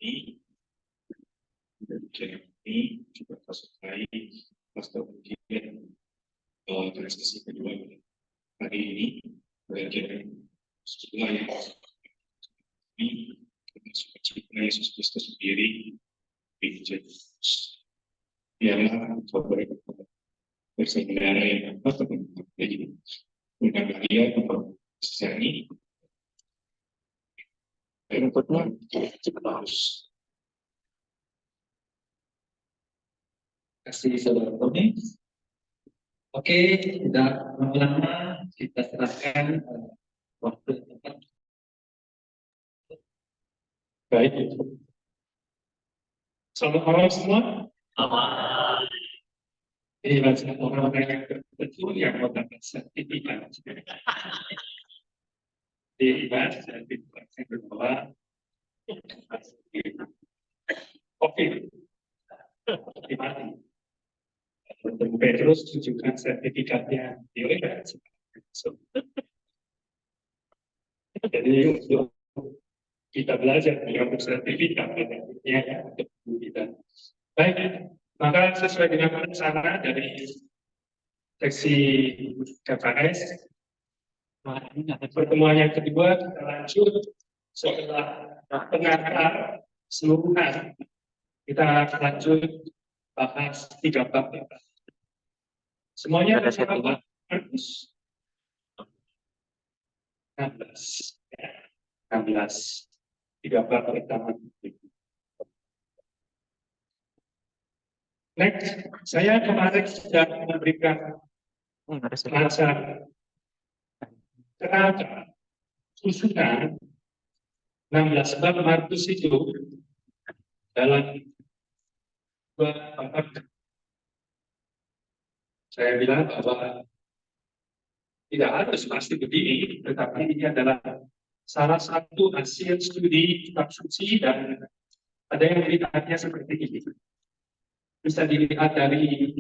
ini, ini juga selesai master ujian prestasi kedua hari ini belajar setelah yang ini termasuk cinta Yesus Kristus sendiri di Yesus. Biarlah saudara bersaudara yang dapat menjadi undang kalian untuk sejani berikutnya terus. Kasih saudara Tony. Oke, tidak lama-lama kita serahkan waktu tempat. Baik. Selamat malam semua. Ini adalah orang-orang yang tertentu yang mendapatkan sertifikat. Di ibadah sertifikat yang berbeda. Oke. Mati. Petrus tunjukkan sertifikatnya di ibadah. Jadi kita belajar dengan sertifikat ya kita. Baik, maka sesuai dengan rencana dari seksi KKS, pertemuan yang kedua kita lanjut setelah pengantar seluruhan kita lanjut bahas 3 bab. Semuanya ada siapa Pak? Markus 16. 16. 3 bab pertama. Next, saya kemarin sudah memberikan masa kenapa susunan 16 bab Markus itu dalam 2 bab. Saya bilang bahwa tidak harus pasti begini, tetapi ini adalah salah satu hasil studi kitab suci dan ada yang melihatnya seperti ini. Bisa dilihat dari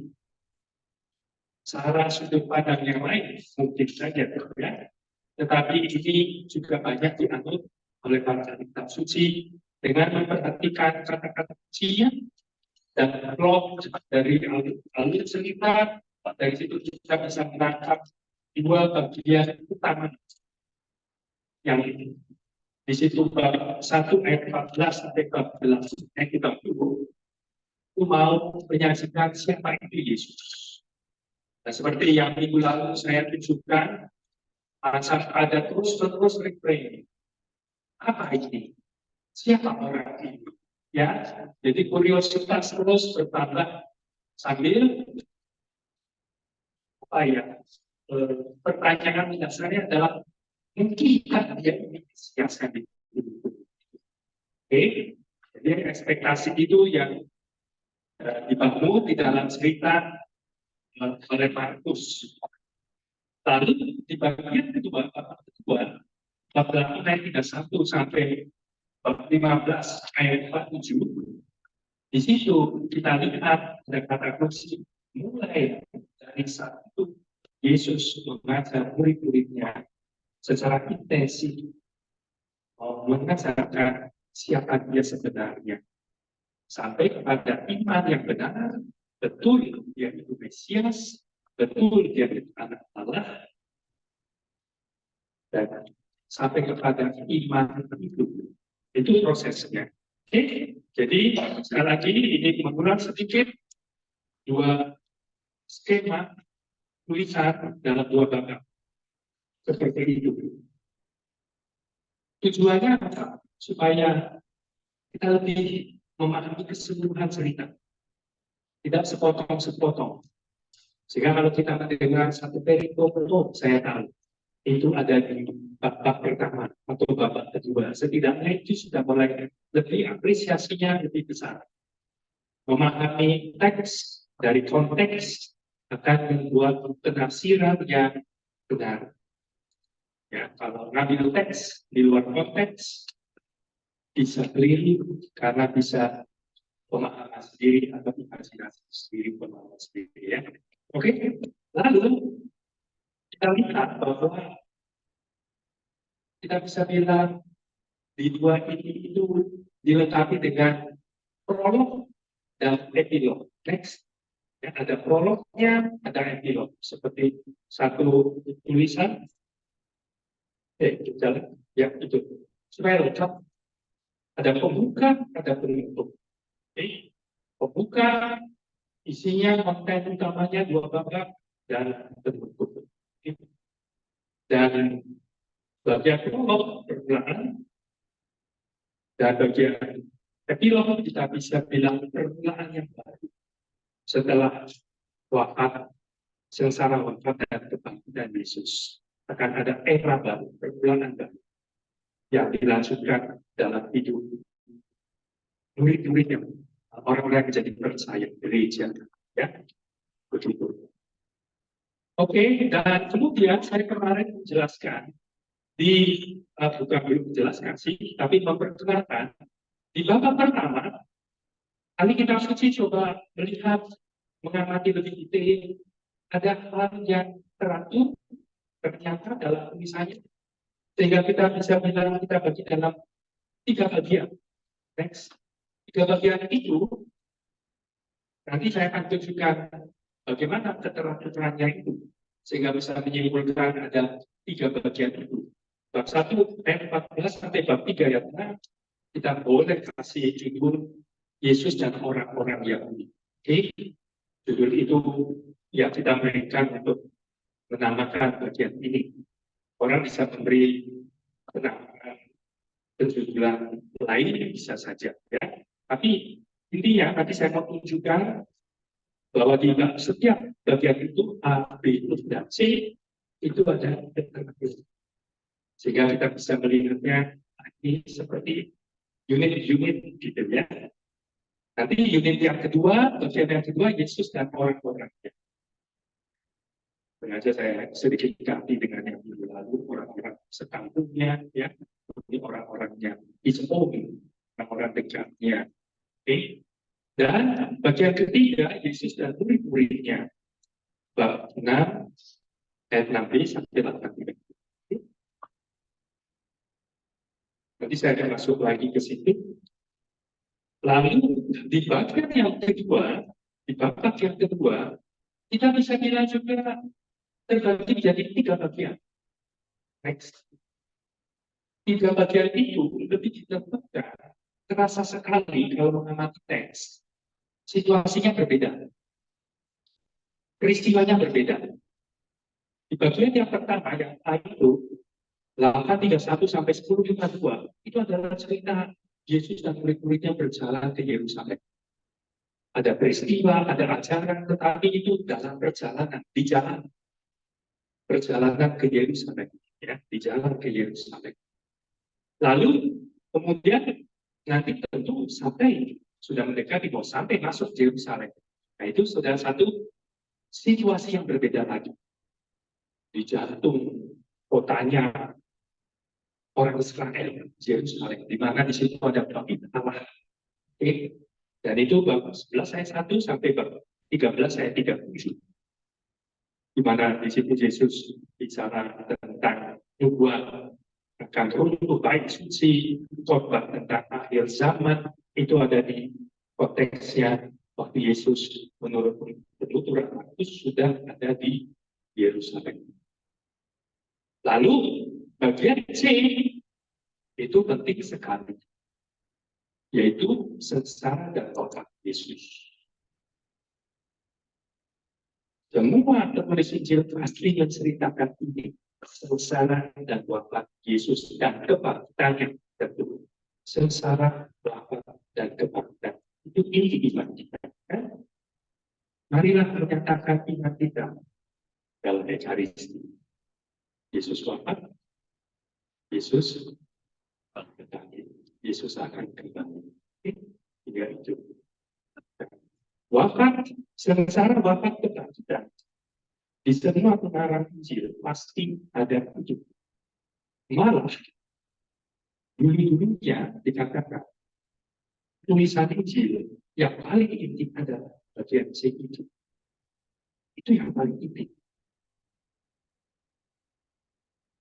cara sudut pandang yang lain, mungkin saja ya. Tetapi ini juga banyak dianut oleh para kitab suci dengan memperhatikan kata-kata kuncinya dan plot dari alur cerita. Dari situ kita bisa menangkap 2 bagian utama yang di situ bab 1 ayat 14 sampai bab 18 yang kita tunggu. Itu mau menyaksikan siapa itu Yesus. Nah, seperti yang minggu lalu saya tunjukkan, ada terus-menerus refrain. Apa ini? Siapa orang ini? Ya, jadi kuriositas terus bertambah sambil pertanyaan dasarnya adalah mungkinkah dia ini Mesias kan? Oke, jadi ekspektasi itu yang dibangun di dalam cerita oleh Markus. Lalu di bagian kedua, bab 8 ayat 31 sampai bab 15 ayat 47, di situ kita lihat ada kata kunci mulai dari satu Yesus mengajar murid-muridnya secara intensif mengajarkan siapa dia sebenarnya. Sampai kepada iman yang benar, betul dia itu Mesias, betul dia itu anak Allah, dan sampai kepada iman itu prosesnya. Oke, jadi sekali lagi ini mengulang sedikit 2 skema tulisan dalam 2 bab seperti itu. Tujuannya apa? Supaya kita lebih memahami keseluruhan cerita, tidak sepotong-sepotong. Sehingga kalau kita mendengar satu perikop, saya tahu itu ada di bab pertama atau bab kedua. Setidaknya itu sudah mulai lebih apresiasinya lebih besar. Memahami teks dari konteks akan membuat penafsiran yang benar. Ya, kalau ngambil teks di luar konteks bisa keliru karena bisa pemahaman sendiri atau imajinasi sendiri, pemahaman sendiri ya. Oke, lalu kita lihat bahwa kita bisa bilang di 2 ini itu dilengkapi dengan prolog dan epilog. Next. Ya, ada prolognya, ada epilog. Seperti satu tulisan. Jalan. Ya, itu. Supaya lengkap. Ada pembuka, ada penutup. Pembuka, isinya konten utamanya 2 babak dan penutup. Dan bagian prolog permulaan dan bagian epilog kita bisa bilang permulaan yang baru setelah wafat, sengsara wafat dan kebangkitan Yesus. Akan ada era baru, permulaan baru yang dilanjutkan dalam hidup murid-murid yang orang-orang yang menjadi percaya gereja, ya begitu. Oke, dan kemudian saya kemarin menjelaskan bukan belum menjelaskan sih, tapi memperkenalkan di babak pertama. Kali kita suci coba melihat, mengamati lebih detail, ada hal yang teratur ternyata dalam tulisannya, sehingga kita bisa bilang kita bagi dalam 3 bagian. Next. 3 bagian itu nanti saya akan tunjukkan bagaimana keteraturannya itu, sehingga bisa menyimpulkan ada 3 bagian itu. Bab 1 ayat 14 sampai bab 3 ayat 6 kita boleh kasih judul Yesus dan orang-orang Yahudi. Oke, judul itu ya kita berikan untuk menamakan bagian ini. Orang bisa memberi penamaan penjujuran lain bisa saja, ya. Tapi intinya tadi saya mau tunjukkan bahwa di setiap bagian itu A, B, dan C itu ada alternatif, sehingga kita bisa melihatnya ini seperti unit-unit gitu ya. Nanti unit yang kedua, bagian yang kedua Yesus dan orang-orangnya. Sengaja saya sedikit ganti dengan yang lalu, orang-orang sekampungnya, ya, ini orang-orangnya disembuhin, orang-orang dekatnya. Oke. Dan bagian ketiga, Yesus dan murid-muridnya. Bab 6, ayat 6b sampai 8b. Nanti saya akan masuk lagi ke situ. Lalu di bagian yang kedua, kita bisa bilang juga terbagi menjadi 3 bagian. Next. 3 bagian itu lebih ditentukan, terasa sekali kalau mengamati teks. Situasinya berbeda. Peristiwanya berbeda. Di bagian yang pertama, yang A itu, 8:31 sampai 10:52, itu adalah cerita Yesus dan murid-muridnya berjalan ke Yerusalem. Ada peristiwa, ada ajaran, tetapi itu dalam perjalanan, di jalan. Perjalanan ke Yerusalem, ya, di jalan ke Yerusalem. Lalu kemudian nanti tentu sampai sudah mendekati mau sampai masuk Yerusalem. Nah itu sudah satu situasi yang berbeda lagi. Di jantung kotanya orang Israel, Yerusalem, di mana di situ ada bait Allah. Oke. Dan itu bab 11 ayat 1 sampai bab 13 ayat 37. Di mana di situ Yesus bicara tentang nubuat akan runtuh bait suci, khotbah tentang akhir zaman, itu ada di konteksnya waktu Yesus menurut penuturan Markus sudah ada di Yerusalem. Lalu bagian C itu penting sekali, yaitu sengsara dan wafat Yesus. Semua penulis Injil asli menceritakan ini, sengsara dan wafat Yesus dan kebangkitannya tentu. Sengsara, wafat, dan kebangkitan itu inti iman kita. Kan? Marilah menyatakan iman kita dalam Ekaristi. Yesus wafat, Yesus bangkit, Yesus akan kembali. Tiga itu. Wafat, sengsara, wafat, kebangkitan. Di semua pengarang Injil pasti ada itu. Malah dulu-dulunya dikatakan tulisan Injil yang paling inti adalah bagian C itu. Itu yang paling inti.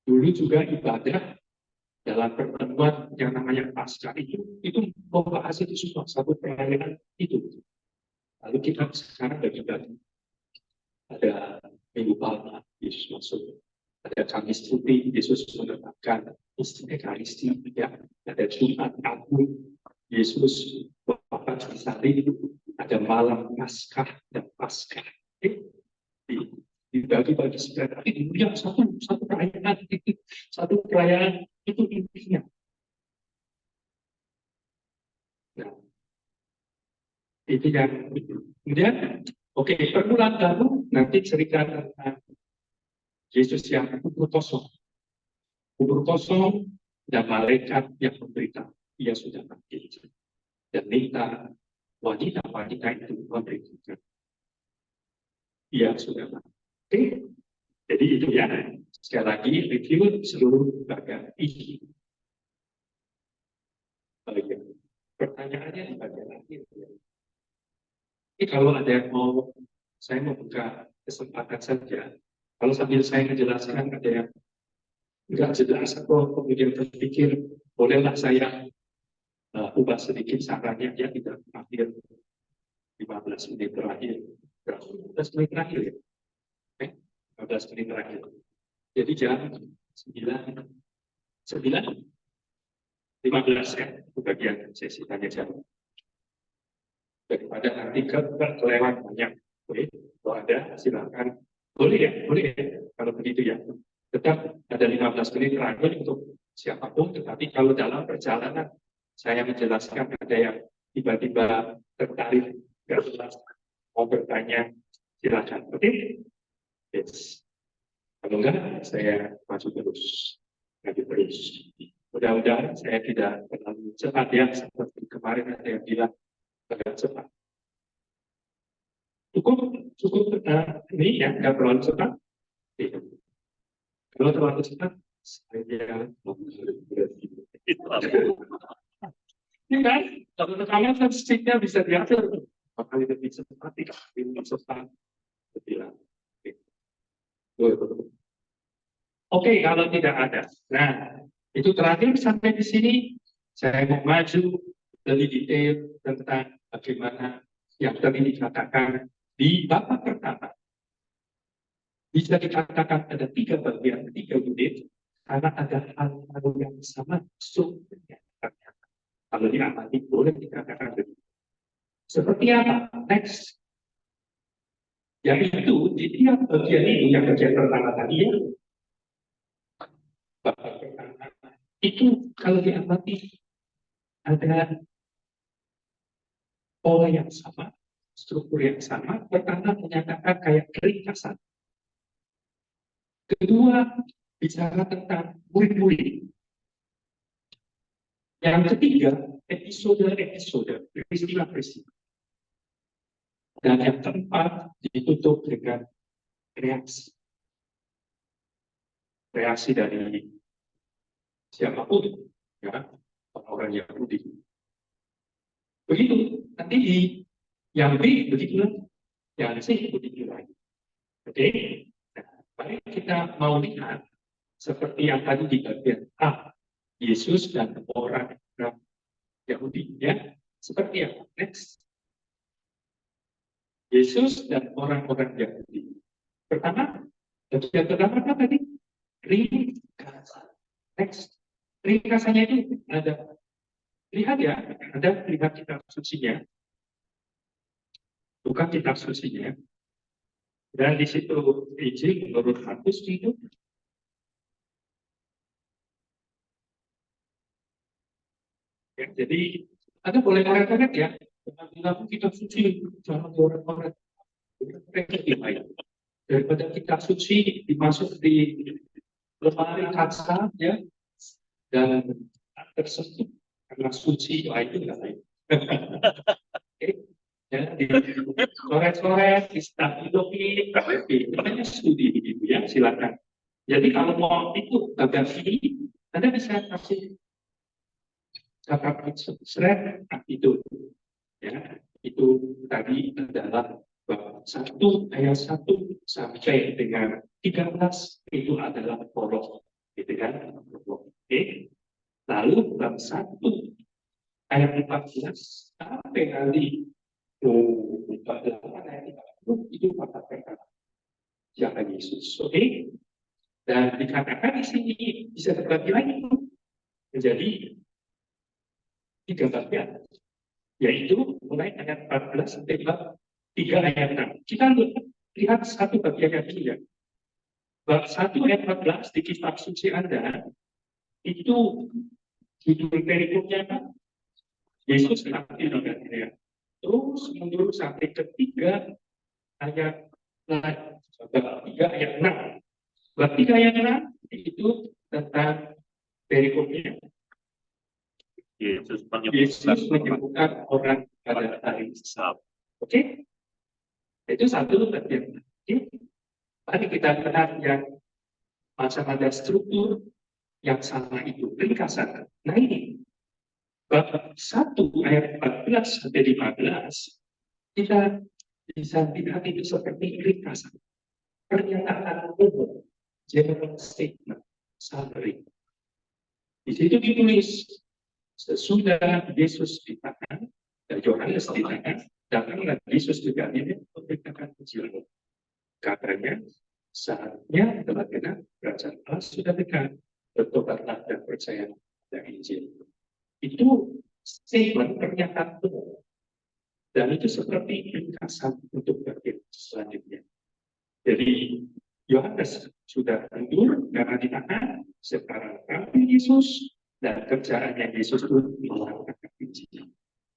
Dulu juga ibadah dalam pertemuan yang namanya Paskah itu membahas itu semua satu perayaan itu. Lalu kita sekarang bagi-bagi, ada Minggu Palma, Yesus masuk, ada Kamis Putih, Yesus menetapkan Ekaristi, ya, ada Jumat Agung, Yesus wafat di salib, ada malam Paskah dan Paskah. Dibagi-bagi sebenarnya, tapi yang satu perayaan itu intinya. Nah, itu yang kemudian, oke, permulaan baru nanti cerita tentang Yesus yang kubur kosong dan malaikat yang memberitahu ia sudah mati dan minta wanita itu memberitakan ia sudah mati. Oke, jadi itu ya. Sekali lagi review seluruh bagian ini. Pertanyaannya di bagian akhir. Ini kalau ada yang mau, saya mau buka kesempatan saja. Kalau sambil saya menjelaskan ada yang nggak jelas atau kemudian berpikir, bolehlah saya ubah sedikit sarannya, ya tidak hampir 15 menit terakhir. 15 menit terakhir ya? 15 menit terakhir. Jadi jam 9:15 ya, bagian sesi tanya jawab. Daripada nanti kelewat banyak. Boleh, kalau ada silakan. Boleh ya, kalau begitu ya. Tetap ada 15 menit terakhir untuk siapapun, tetapi kalau dalam perjalanan saya menjelaskan ada yang tiba-tiba tertarik, nggak jelas, mau bertanya, silakan. Oke? Yes. Kalau enggak, saya maju terus. Mudah-mudahan saya tidak terlalu cepat ya, seperti kemarin ada yang bilang agak cepat. Cukup ini ya, nggak terlalu cepat. Kalau terlalu cepat, saya ini kan, kalau tekanan statistiknya bisa diatur. Apakah lebih cepat, tidak lebih cepat, lebih lambat. Oke, kalau tidak ada. Nah, itu terakhir sampai di sini. Saya mau maju lebih detail tentang bagaimana yang tadi dikatakan di babak pertama. Bisa dikatakan ada 3 bagian, 3 unit, karena ada hal-hal yang sama sumbernya. Kalau diamati boleh dikatakan begitu. Seperti apa? Next. Yang itu, di tiap bagian itu, yang bagian pertama tadi ya, babak pertama, itu kalau diamati ada pola yang sama, struktur yang sama. Pertama menyatakan kayak ringkasan. Kedua, bicara tentang murid-murid. Yang ketiga, episode-episode, peristiwa-peristiwa. Dan yang keempat, ditutup dengan reaksi. Reaksi dari siapapun, ya, orang Yahudi. Begitu, nanti di yang B begitulah, yang C begitu lagi. Oke, nah, mari kita mau lihat seperti yang tadi di bagian A, Yesus dan orang Yahudi, ya, seperti apa? Next. Yesus dan orang-orang Yahudi. Pertama, bagian pertama apa tadi? Ringkasan. Next. Ringkasannya itu ada, lihat ya, ada lihat kitab sucinya, bukan kitab sucinya, dan di situ Injil menurut Markus itu. Ya, jadi Anda boleh koret-koret ya, dengan bilang kitab suci, jangan koret-koret. Daripada kitab suci dimasuk di lemari kaca, ya, dan tersentuh karena suci, itu nggak baik. Ya, di coret-coret, di stabilioki, namanya studi gitu ya, silakan. Jadi kalau mau itu bagian ini, Anda bisa kasih kata shred itu, ya, itu tadi adalah bab 1 ayat 1 sampai dengan 13 itu adalah prolog, gitu kan? Oke. Lalu bab 1 ayat 14 sampai nanti 48 ayat 30 itu kata perkara siapa Yesus. Oke? Dan dikatakan di sini bisa terbagi lagi menjadi 3 bagian, yaitu mulai ayat 14 sampai bab 3 ayat 6. Kita lihat satu bagiannya dulu ya. Bab 1 ayat 14 di kitab suci Anda itu judul perikopnya apa? Yesus tampil di Galilea. Terus mundur sampai ketiga ayat bab 3 ayat 6. Bab 3 ayat 6 itu tentang perikopnya. Yesus menyembuhkan orang pada hari Sabat. Oke? Itu satu bagian. Mari kita lihat yang macam ada struktur yang sama itu, ringkasan. Nah ini, bab 1 ayat 14 sampai 15, kita bisa lihat itu seperti ringkasan. Pernyataan umum, general statement, summary. Di situ ditulis, sesudah Yesus ditahan, dan Yohanes ditahan, datanglah Yesus juga ini memberitakan Injil. Katanya, saatnya telah genap, kerajaan Allah sudah dekat, bertobatlah dan percaya pada Injil. Itu statement pernyataan umum. Dan itu seperti ringkasan untuk bagian selanjutnya. Jadi, Yohanes sudah mundur karena ditahan, sekarang kami Yesus, dan kerjaannya Yesus itu melakukan Injil,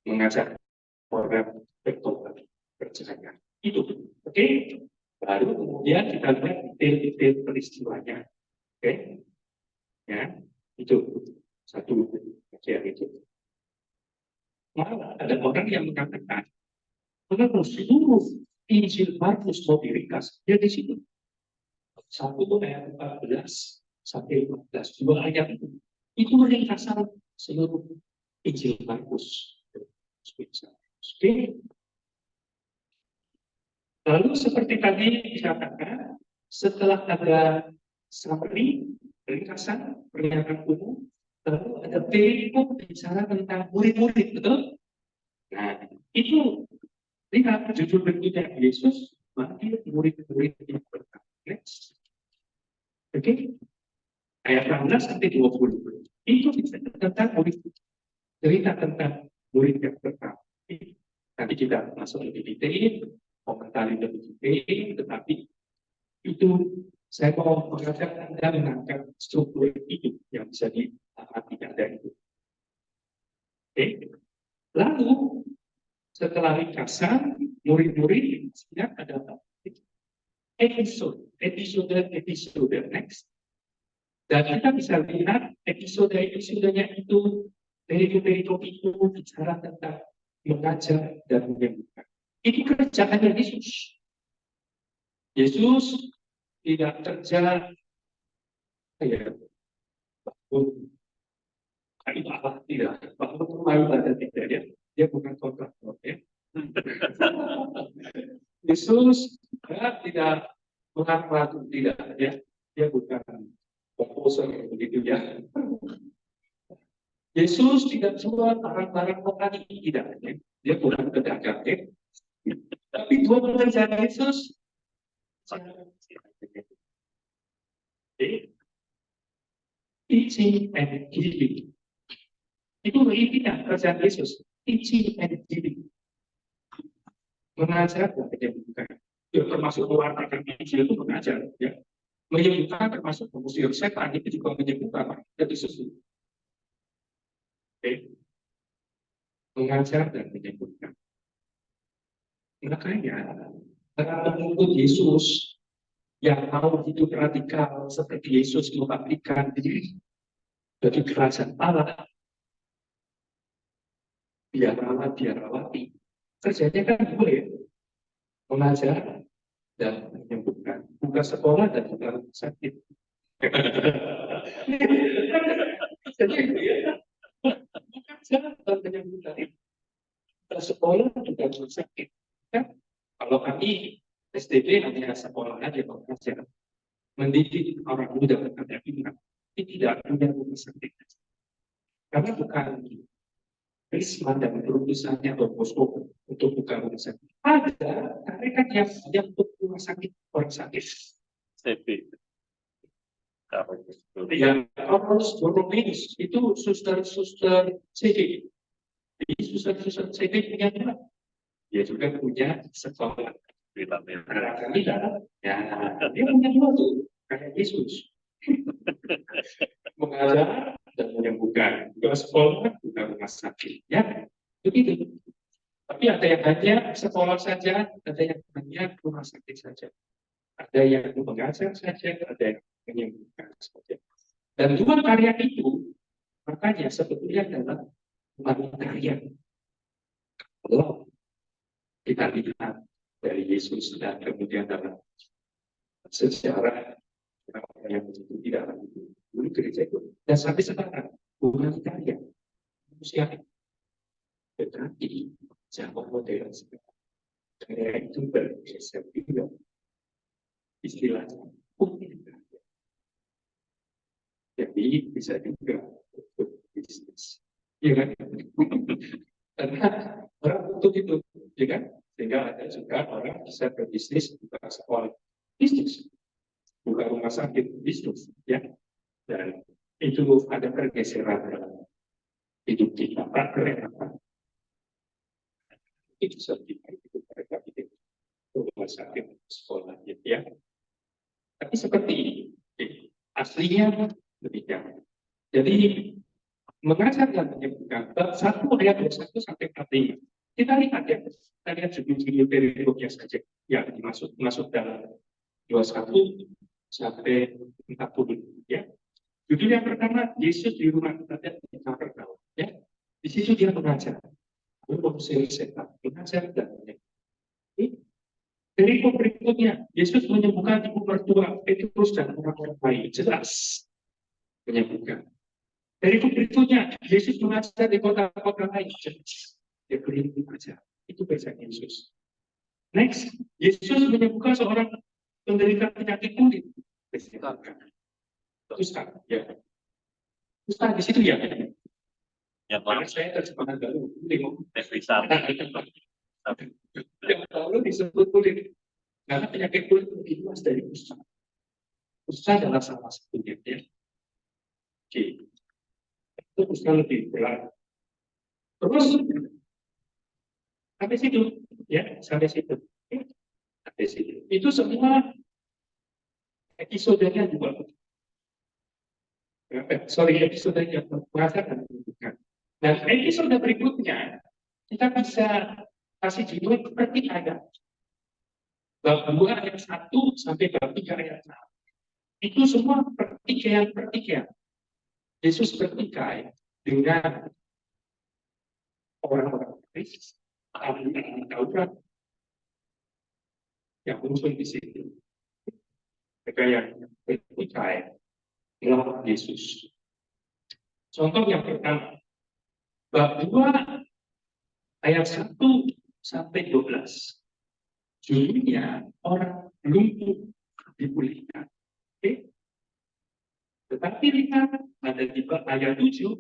mengajak orang bertobat, percaya. Itu, oke? Baru kemudian kita lihat detail-detail peristiwanya, oke? Ya, itu satu bagian itu. Malah ada orang yang mengatakan, kenapa seluruh Injil Markus mau diringkas? Ya di situ. 1 ayat 14 sampai 15, 2 ayat itu ringkasan seluruh Injil Markus. Oke. Lalu seperti tadi dikatakan, setelah ada summary, ringkasan, pernyataan umum, lalu ada perikop bicara tentang murid-murid, betul? Nah, itu lihat judul berikutnya, Yesus manggil murid-murid yang pertama. Next. Oke? Ayat 16 sampai 20. Itu tentang murid. Cerita tentang murid yang pertama. Nanti kita masuk lebih detail, komentari lebih detail, tetapi itu saya mau mengajak Anda menangkap struktur itu yang bisa dipahami Anda itu. Oke. Lalu setelah ringkasan, murid-murid ada episode next. Dan kita bisa lihat episodenya itu perikop itu bicara tentang mengajar dan menyembuhkan. Ini kerjaannya Yesus. Yesus tidak kerja itu apa tidak, bahwa malu ada tidak ya, dia bukan kontraktor ya. Yesus tidak mengatur tidak ya, dia bukan komposer begitu ya. Yesus tidak jual barang-barang petani tidak ya. Dia bukan pedagang ya. Tapi dua pekerjaan Yesus teaching and giving. Itu intinya kerjaan Yesus, teaching and giving. Mengajar dan menyembuhkan. Ya, termasuk mewartakan Injil itu mengajar ya. Menyembuhkan termasuk mengusir setan itu juga menyembuhkan dari Yesus. Oke. Mengajar dan menyembuhkan. Makanya para pengikut Yesus yang mau hidup radikal seperti Yesus mengabdikan diri bagi kerajaan Allah, biar rawati. Kerjanya kan boleh mengajar dan menyembuhkan, buka sekolah dan buka sakit. Jadi ya, mengajar dan menyembuhkan, buka sekolah dan buka sakit. Ya, kalau kami STB hanya sekolah aja mengajar, mendidik orang muda berkata ini tidak punya rumah sakit. Karena bukan risma dan perusahaannya atau posko untuk buka rumah sakit. Ada mereka yang untuk rumah sakit orang sakit. CP. Yang harus medis itu suster-suster CD. Jadi suster-suster CD punya apa? Dia juga punya sekolah. Tidak, ya dia punya dua tuh, kayak Yesus. Mengajar dan menyembuhkan, juga sekolah, juga rumah sakit, ya begitu. Tapi ada yang hanya sekolah saja, ada yang hanya rumah sakit saja, ada yang mengajar saja, ada yang menyembuhkan saja. Dan dua karya itu, makanya sebetulnya adalah humanitarian. Kalau kita lihat dari Yesus dan kemudian dalam sejarah orang yang begitu tidak lagi dulu gereja itu dan sampai sekarang humanitarian manusia tetapi zaman modern sekarang karya itu bergeser juga istilahnya humanitarian. Jadi bisa juga untuk bisnis, ya kan? Karena orang untuk itu, ya kan? Sehingga ada juga orang bisa berbisnis buka sekolah bisnis, buka rumah sakit bisnis, ya. Dan itu ada pergeseran dalam hidup kita, praktek apa? Itu sertifikat itu mereka bikin rumah sakit sekolah, ya. Tapi seperti ini, aslinya demikian. Jadi mengajar dan menyebutkan bab 1 ayat 21 sampai 45. Kita lihat ya, kita lihat judul-judul perikopnya saja yang masuk dalam 21 sampai 40, ya. Judul yang pertama, Yesus di rumah ibadat di Kapernaum, ya. Di situ dia mengajar, mengusir setan, mengajar dan menyembuhkan. Perikop berikutnya, Yesus menyembuhkan ibu mertua Petrus dan orang-orang lain, jelas menyembuhkan. Perikop berikutnya, Yesus mengajar di kota-kota lain, jelas. Dia keliling aja. Itu bahasa Yesus. Next, Yesus menyembuhkan seorang penderita penyakit kulit. Ustaz, ya. Ustaz di situ ya. Yang Karena saya terjemahan baru, bisa. yang lalu disebut kulit. Karena penyakit kulit lebih luas dari ustaz. Ustaz adalah salah satunya, ya. Oke. Itu ustaz lebih berat. Terus sampai situ, ya, sampai situ. Sampai situ. Itu semua episodenya juga. Episodenya merasakan bukan. Dan episode berikutnya kita bisa kasih judul seperti ada bab 2 ayat 1 sampai bab 3 ayat 6. Itu semua pertikaian. Yesus bertikai dengan orang-orang Kristen, ahli Taurat yang muncul di situ. Mereka yang bertikai melawan Yesus. Contoh yang pertama, bab 2 ayat 1 sampai 12. Judulnya orang lumpuh dipulihkan. Oke? Tetapi lihat ada di bab ayat 7,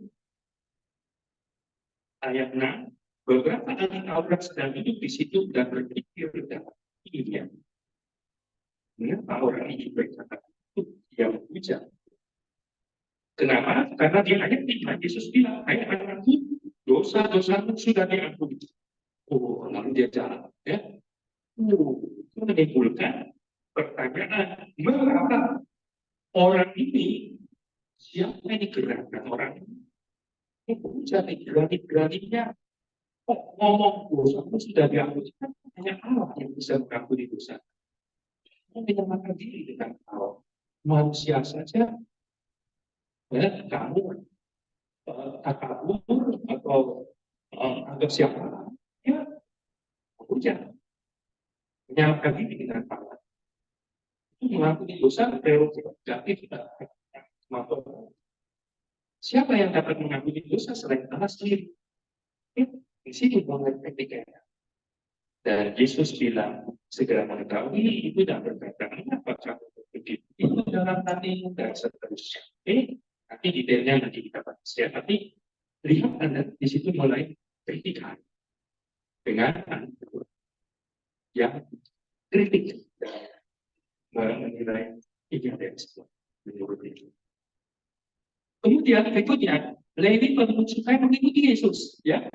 ayat 6, beberapa ahli Taurat sedang duduk di situ dan berpikir dalam dirinya. Mengapa orang ini berkata itu dia menghujat? Kenapa? Karena di ayat 5 Yesus bilang, hai anakku, dosa-dosamu sudah diampuni. Oh, lalu dia jalan, ya. Itu menimbulkan pertanyaan, mengapa orang ini, siapa yang digerakkan orang ini? Itu jadi berani-beraninya ngomong dosamu sudah diampuni. Hanya Allah yang bisa mengampuni dosa. Kamu menyamakan diri dengan Allah. Manusia saja, ya, kamu takabur atau anggap siapa, ya, hujan. Menyamakan diri dengan Allah. Itu mengampuni dosa prerogatif kita. Siapa yang dapat mengampuni dosa selain Allah sendiri? Di sini banget ketikanya. Dan Yesus bilang, segera mengetahui itu dan berkata, kenapa kamu begitu? Itu dalam hatimu dan seterusnya. Nanti detailnya nanti kita bahas ya. Tapi lihat Anda di situ mulai kritikan dengan yang kritik menilai ini ada yang salah menurut itu. Kemudian berikutnya, Lewi menunjukkan mengikuti Yesus, ya.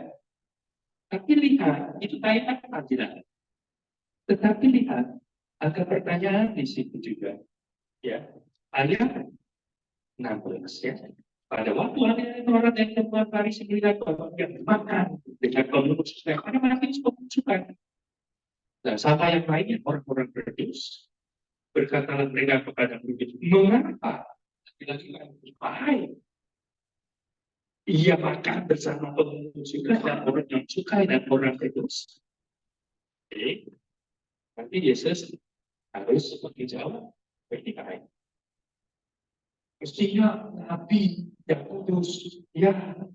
Tapi lihat, itu kaitan keadilan. Tetapi lihat, ada pertanyaan di situ juga, ya. Ayat 16, ya. Pada waktu ada orang yang membuat Farisi melihat bahwa yang makan dengan pengurus, karena mati pembusukan. Nah, sama yang lainnya, orang-orang berdosa berkatalah mereka kepada murid, mengapa laki-laki baik? Ia makan bersama pengunjung juga dan orang yang suka dan orang berdosa. Oke, nanti Yesus harus menjawab ketika mestinya Nabi yang kudus yang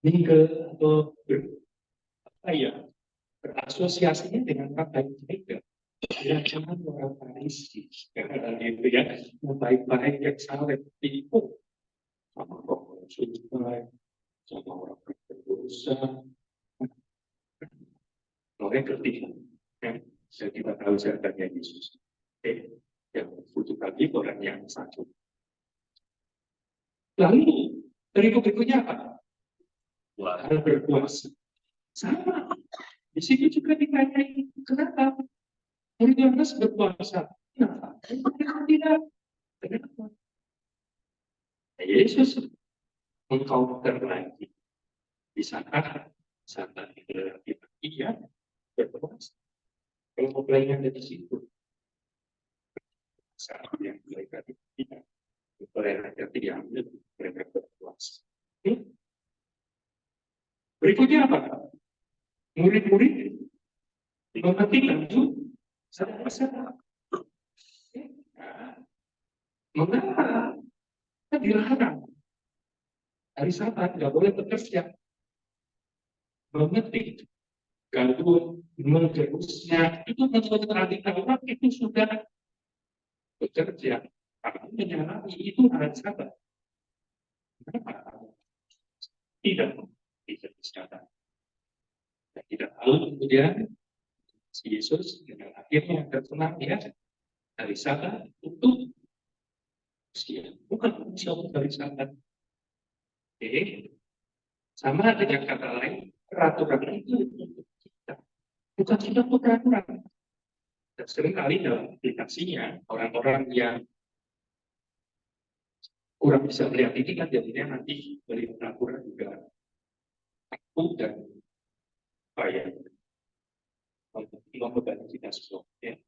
meninggal atau berasosiasinya dengan kata mereka. Ya, jangan orang Farisi, karena itu ya, yang baik-baik yang saleh itu sama orang suka, sama orang berdosa, mereka ketika saya tidak tahu siapanya Yesus. Yang butuh lagi orang yang satu. Lalu berikutnya apa? Hal berpuasa. Sama. Di sini juga ditanyai kenapa? Murid Yohanes berpuasa. Kenapa? Tidak. Kenapa? Yesus engkau terlagi. Bisakah saat kita iya berpuasa? Kalau mau belajar dari situ, saat yang mereka tidak, mereka diambil, mereka berpuasa. Berikutnya apa? Murid-murid memetik baju salah. Mengapa? Kita dilarang. Hari Sabat nggak boleh bekerja. Memetik gandum, mengerusnya, itu menurut ahli Taurat itu sudah bekerja. Tapi menyalahi itu hari Sabat. Kenapa? Tidak disediakan. Tidak tahu kemudian si Yesus dengan akhirnya terkenal ya hari Sabat untuk bukan usia dari Sabat. Oke, sama dengan kata lain peraturan itu kita bukan sudah peraturan. Dan seringkali dalam aplikasinya orang-orang yang kurang bisa melihat ini kan jadinya nanti melihat peraturan juga takut dan bahaya membebani kita semua. Ya.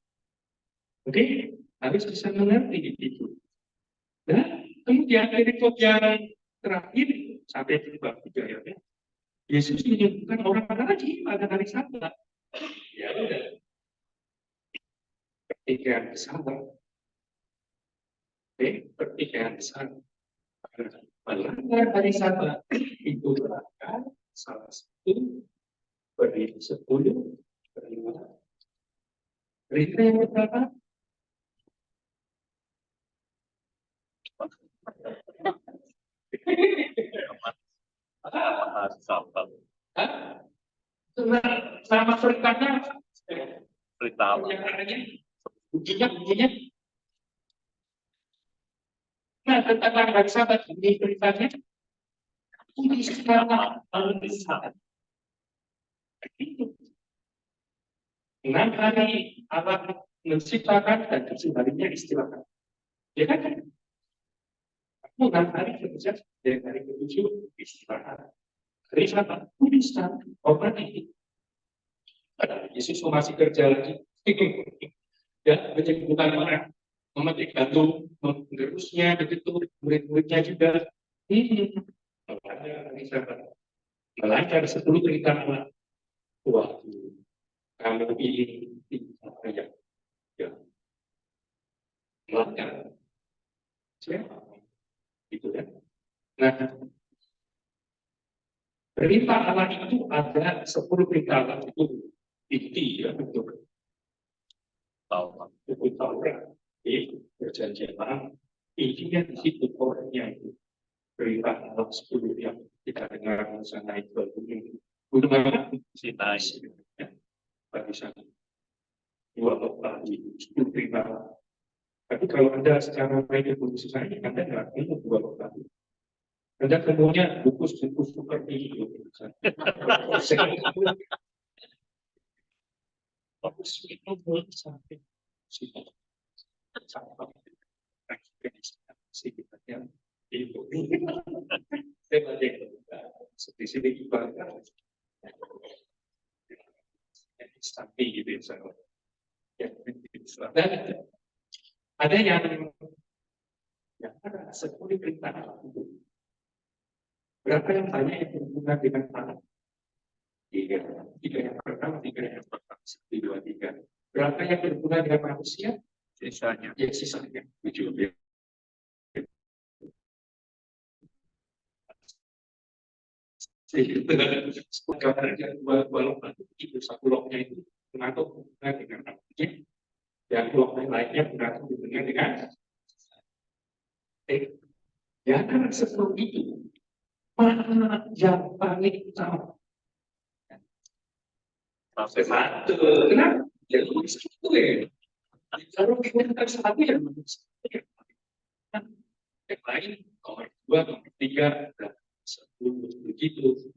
Oke, harus bisa mengerti itu. Dan kemudian perikop yang terakhir sampai di bab 3 ya. Yesus menyebutkan orang lagi pada hari Sabat. Ya udah. Pertikaian besar. Pertikaian besar. Melanggar hari Sabat itu melanggar salah satu berdiri 10 perintah. Perintah yang berapa? Sabat. Sama perintahnya. Perintah. Ujinya. Nah, tentang hari Sabat ini perintahnya. Ini sekarang hari Sabat. 6 hari Allah menciptakan dan 7 harinya istirahat. Ya kan? 6 hari kerja, dan hari ke-7 istirahat. Hari Sabat, bisa obat ini. Yesus masih kerja lagi. Ya, menyembuhkan orang, memetik batu, menggerusnya, begitu, murid-muridnya juga. Makanya hari Sabat. Melanggar 10 perintah Allah. Wah, kalau ini apa ya? Melanggar. Siapa? Gitu kan? Nah, perintah Allah itu ada 10 perintah Allah itu inti ya untuk Taurat. Jadi perjanjian lama intinya di situ poinnya itu perintah Allah 10 yang Kita dengar misalnya naik ke gunung apa? Sinai. Ya, bisa 2 kali 10 ribu. Tapi kalau Anda secara naik ke gunung Sinai, Anda nggak perlu 2 kali. Anda kemudian buku-buku seperti itu. Bagus itu belum sampai situ. Sampai sifatnya itu. Saya baca di sini ibarat sapi gitu ya saya. Dan ada yang ada 10 perintah. Berapa yang banyak yang berhubungan dengan tanah? 3 yang pertama, 3 yang pertama, 1, 2, 3. Berapa yang berhubungan dengan manusia? Sisanya. Ya sisanya 7. Gambarnya 2 lomba itu 1 lomba itu mengatur hubungan dengan manusia, dan lomba lainnya mengatur hubungan dengan ya kan seperti itu. Mana yang paling utama? Satu, kenapa? Ya itu ya. Kalau kita satu yang yang lain, nomor 2, nomor 3, dan 10 begitu.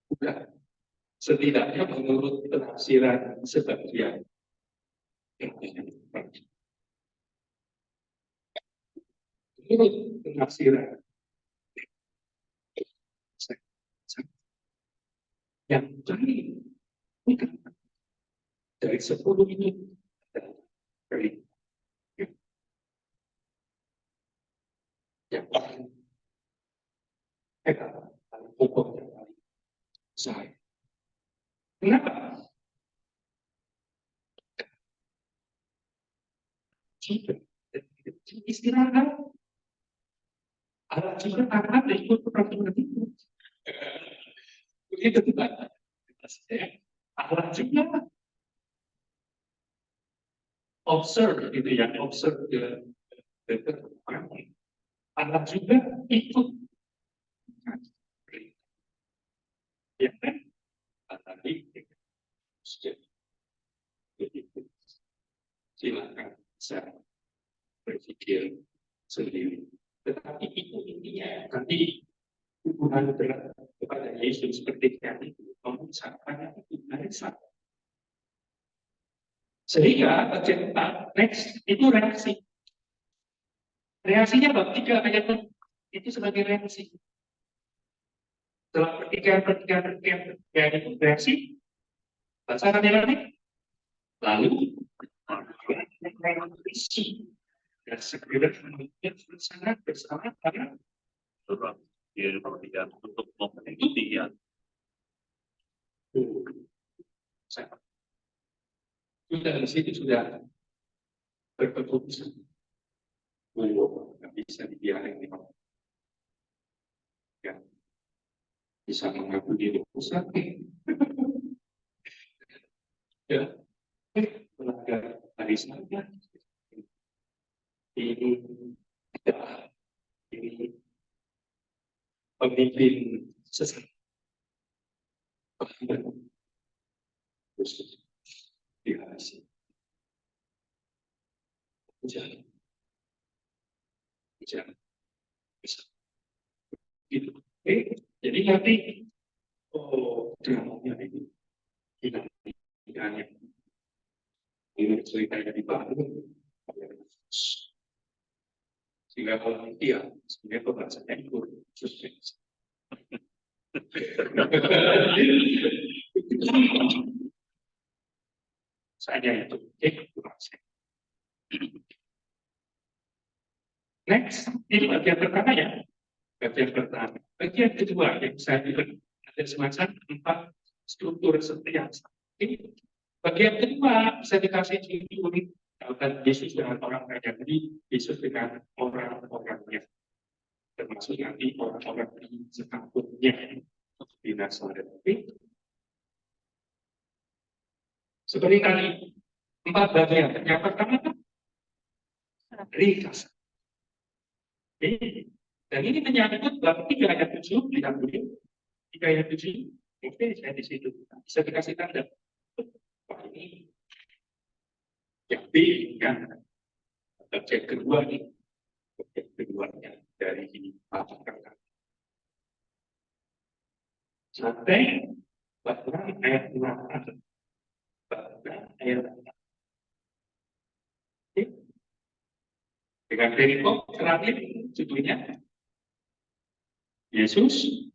Bukan. Setidaknya menurut penafsiran sebagian menurut penafsiran yang lain, bukan dari 10 ini dari yang paling paling pokok, yang paling besar. Kenapa? Istirahat. Allah juga akan ikut peraturan itu. Begitu juga. Allah juga observe gitu ya, observe the Allah juga ikut. Ya kan? Tadi begitu. Silakan saya berpikir sendiri. Tetapi itu intinya. Nanti hubungan kepada Yesus seperti yang itu memusahkan itu dari satu. Sehingga bagian 4 next itu reaksi. Reaksinya bab 3 ayat 6 itu sebagai reaksi. Setelah pertikaian itu reaksi, bahasa negatif, lalu reaksi. Dan segera kemudian sangat bersama karena Surat dia perhatikan untuk mengikuti ya. Sudah di situ sudah berkeputusan. Nggak bisa dibiarkan di bawah. Ya, bisa mengaku diri pusat. Ya, tenaga dari sana. Ini pemimpin sesat. Terus dikasih. Jangan. Bisa. Gitu. Jadi nanti dramanya ini tidak ini ceritanya dibangun sehingga kalau nanti ya sebenarnya pembahasannya ikut suspense. Saya itu next ini bagian pertama ya, bagian pertama. Bagian kedua yang saya bilang ada semacam 4 struktur setiap ini. Bagian kedua bisa dikasih ciri dan Yesus dengan orang kaya, jadi Yesus dengan orang-orangnya, termasuk nanti orang-orang di sekampungnya di Nazaret. Seperti tadi 4 bagian. Yang pertama ringkas. Oke. Dan ini menyangkut bab 3 ayat 7, lihat dulu. 3 ayat 7. Oke, saya di situ. Bisa dikasih tanda. Wah, ini yang B kan. Bagian kedua nih. Bagian keduanya dari pasangan. Sampai bahkan ayat 6. Bahkan ayat 6. Oke. Dengan perikop terakhir judulnya Yesus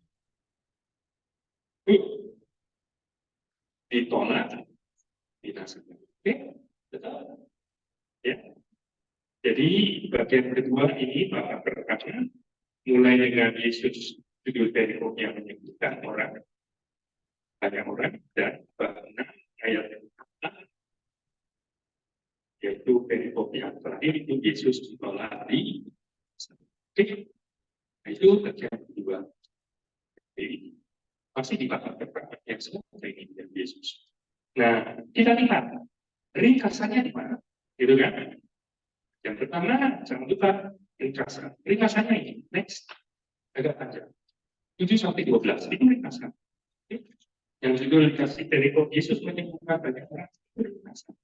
ditolak binasa. Oke, betul. Ya. Jadi bagian kedua ini Bapak berkata mulai dengan Yesus judul perikop yang menyebutkan orang banyak orang dan bahkan ayat yang yaitu perikop yang terakhir itu Yesus ditolak di oke. Nah, itu bagian kedua. Jadi masih di Bapak berkata yang seperti ini dan Yesus. Nah, kita lihat ringkasannya di mana, gitu kan? Yang pertama, jangan lupa ringkasan. Ringkasannya ini, next, agak panjang. 7-12, itu ringkasan. Yang judul dikasih perikop Yesus menyembuhkan banyak orang, itu ringkasan.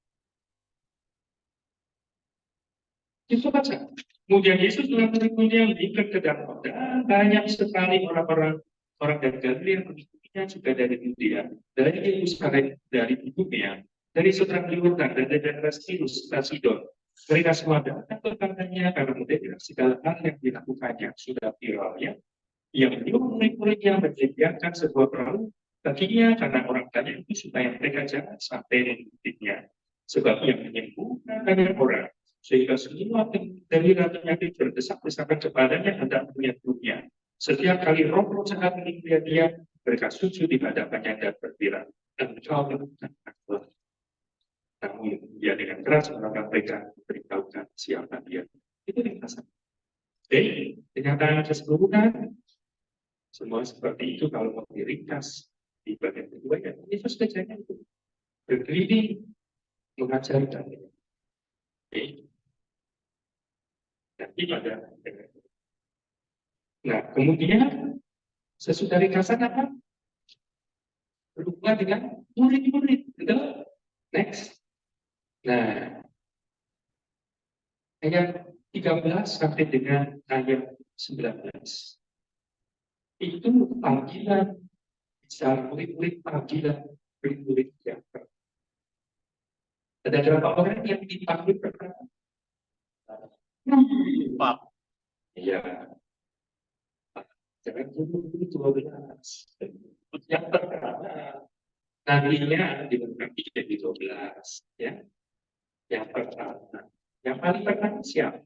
Itu baca. Kemudian Yesus dengan murid-muridnya meningkat ke danau dan banyak sekali orang-orang dari Galilea mengikutinya juga dari Yudea, dari Yerusalem, dari Idumea, dari seberang Yordan dan dari daerah Tirus dan Sidon. Mereka semua datang kepadanya karena mendengar segala hal yang dilakukannya sudah viral ya. Yang menyuruh murid-muridnya menyediakan sebuah perahu baginya karena orang banyak itu supaya mereka jangan sampai mengikutinya. Sebab yang menyembuhkan banyak orang sehingga semua dari penyakit berdesak-desakan kepadanya hendak melihat dunia. Setiap kali roh jahat melihat dia, mereka sujud di hadapannya dan berbilang, engkau bukan Allah. Namun dia dengan keras melarang mereka memberitahukan siapa dia. Itu ringkasan. Oke, kenyataan keseluruhan semua seperti itu kalau mau diringkas di bagian kedua ya Yesus kerjanya itu berkeliling mengajarkan. Oke. Nanti pada nah kemudian sesudah ringkasan apa? Berhubungan dengan murid-murid, betul? Next. Nah, ayat 13 sampai dengan ayat 19. Itu panggilan, bicara murid-murid panggilan, murid-murid yang ada berapa orang yang dipanggil pertama? 4. Iya. Jangan dulu 12. Yang pertama, nantinya dilengkapi jadi 12. Ya. Yang pertama. Yang paling pertama siapa?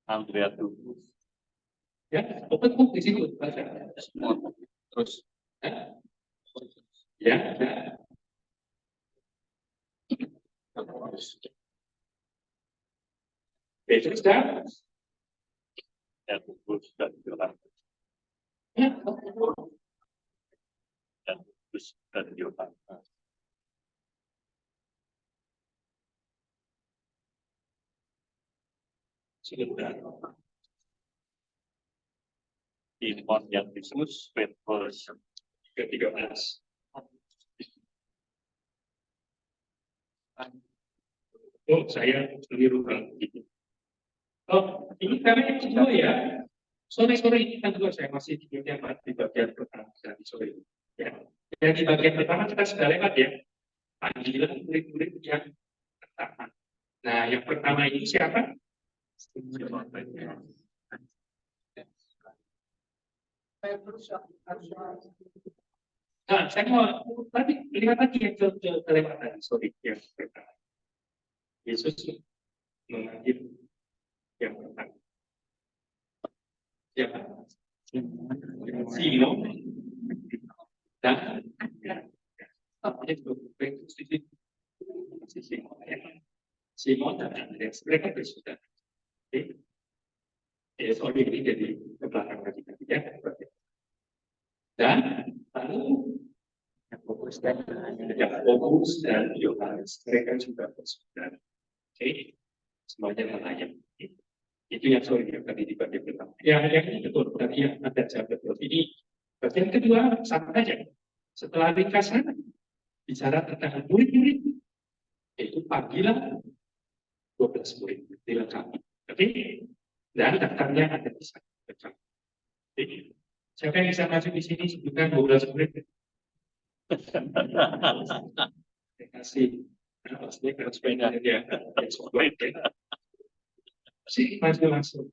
Andrea dulu. Ya, open book di situ. Baca. Terus. Ya, ya. Petrus dan Yakobus dan Yohanes. Yakobus dan Yohanes. Simon yang Yesus, Petrus ke-13. Oh, saya keliru kalau begitu. Oh, ini karena yang kedua ya. Sore ini kan juga saya masih di bagian pertama tadi sore. Ya. Dan di bagian pertama kita sudah lewat ya. Panggilan murid-murid yang pertama. Nah, yang pertama ini siapa? Nah, saya mau tadi lihat lagi yang kelewat tadi sore yang pertama. Yesus memanggil yang pertama. Siapa? Simon dan Simon dan Andreas mereka bersaudara. Sorry ini jadi ke belakang lagi ya. Dan lalu Yakobus dan Yohanes mereka juga bersaudara. Oke, semuanya layak. Itu yang sorry yang tadi di bagian pertama. Yang ini betul tadi yang ada jawab betul. Ini bagian kedua sama aja. Setelah ringkasan bicara tentang murid-murid, yaitu panggilan 12 murid dilengkapi. Oke? Dan daftarnya ada di sana. Oke. Siapa yang bisa masuk di sini sebutkan 12 murid? Terima kasih. Maksudnya kalau supaya dia masuk langsung.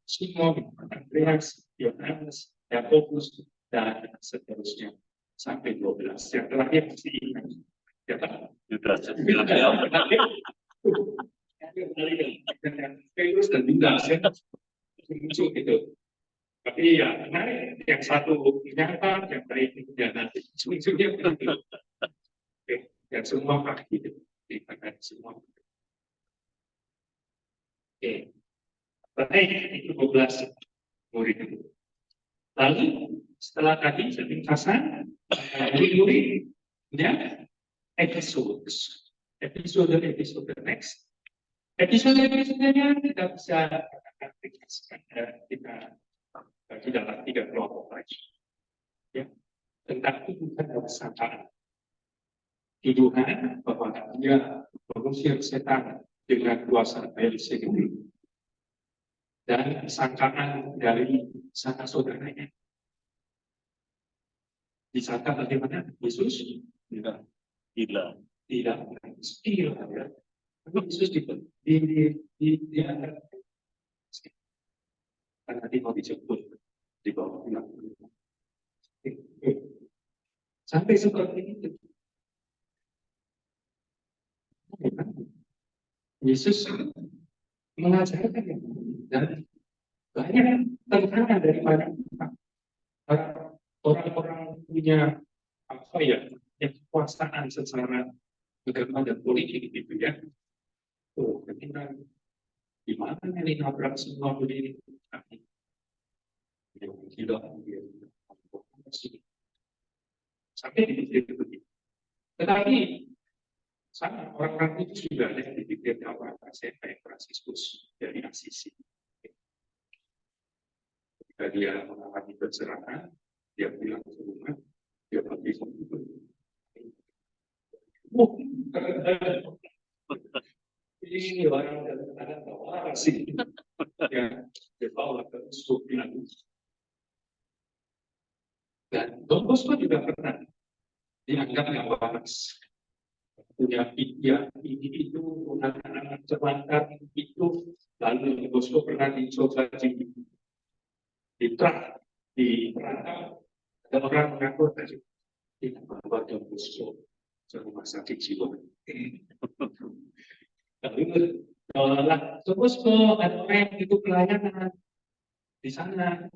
Simon, Andreas, Yohanes, Yakobus, dan seterusnya sampai 12. Yang terakhir pasti ingat. Siapa? Judas bilang ya. Petrus dan Judas ya muncul gitu. Tapi ya menarik, yang satu nyata, yang lain tidak nanti munculnya begitu. Dan semua pasti dikatakan semua. Oke. Baik, itu 12 murid itu. Lalu setelah tadi ringkasan murid-muridnya episode next. Episode-episodenya kita bisa ringkaskan kita bagi dalam 3 kelompok lagi. Ya, tentang tuduhan dan sangkaan. Tuduhan bahwa dia mengusir setan dengan kuasa Beelzebul. Dan sangkaan dari sanak saudaranya. Disangka bagaimana? Yesus tidak Gila. ya. Tapi Yesus karena nanti mau dijemput di bawah pulang. Sampai seperti itu. Yesus mengajarkan dan banyak tentangan daripada orang-orang punya apa ya, kekuasaan secara agama dan politik gitu ya. Oh, ketika di mana ini nabrak semua begini? Tidak, sampai dipikir begitu. Tetapi sama orang-orang itu sudah ada yang dipikir bahwa saya kayak Fransiskus dari Asisi. Ketika dia mengalami pencerahan, dia pulang ke rumah, dia pergi ke ini orang kadang-kadang bawa sih, ya dibawa ke Sofia. Dan Don Bosco juga pernah dianggap nggak waras. Punya pikiran ini itu, anak-anak terlantar itu, lalu Bosco pernah dicoba di truk, di perantau, ada orang mengaku tadi tidak membawa Don Bosco ke rumah sakit jiwa. Lalu Don Bosco ada orang itu pelayanan di sana.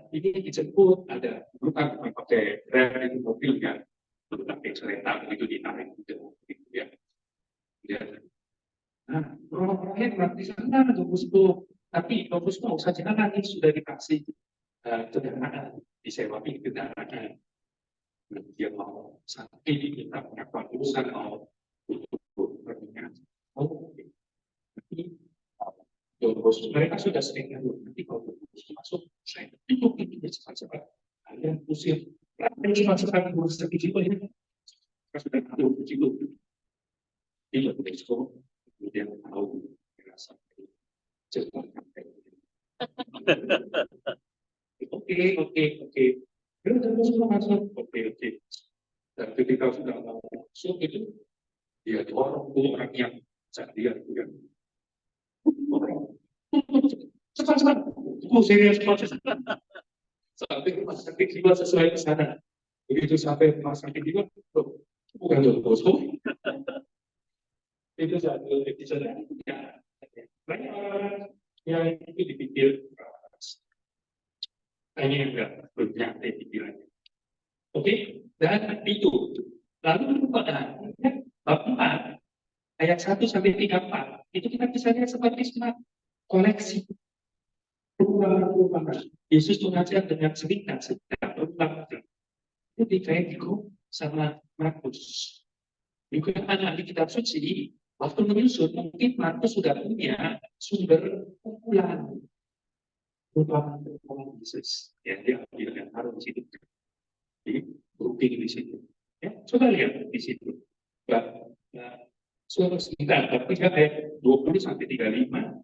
Ini dijemput, ada bukan pakai rel itu mobil kan, pakai kereta itu ditarik gitu ya. Nah, orang-orangnya berarti sana Don Bosco, tapi Don Bosco nggak usah jalan, ini sudah dikasih kendaraan, disewain kendaraan. Dia mau sakit, kita punya urusan mau untuk pernikahan. Oh, tapi Don Bosco mereka sudah sering nanti kalau masuk saya itu cepat-cepat kalian usir kalian cepat-cepat ngurus sakit jiwa ini kita sudah tahu jiwa itu Bosco kemudian tahu rasa cepat oke dan Bosco masuk oke dan ketika sudah masuk itu dia orang yang dia cepat-cepat serius proses sampai rumah sakit jiwa sesuai ke sana. Begitu sampai rumah sakit jiwa, bukan Don Bosco. Itu satu episode ya. Banyak orang yang itu dipikir hanya yang enggak bernyantai pikirannya. Oke, dan itu. Lalu pada bab 4 ayat 1 sampai 34 itu kita bisa lihat seperti semua koleksi perubahan. Yesus mengajar dengan cerita berulang-ulang. Itu dikaitkan sama Markus. Juga ada di kitab suci Waktu menyusun, mungkin Markus sudah punya sumber kumpulan perumpamaan Yesus. Ya, dia ambil yang taruh di situ. Di grouping di situ. Ya, coba lihat di situ. Suatu sekitar 3 ayat 20 sampai 35.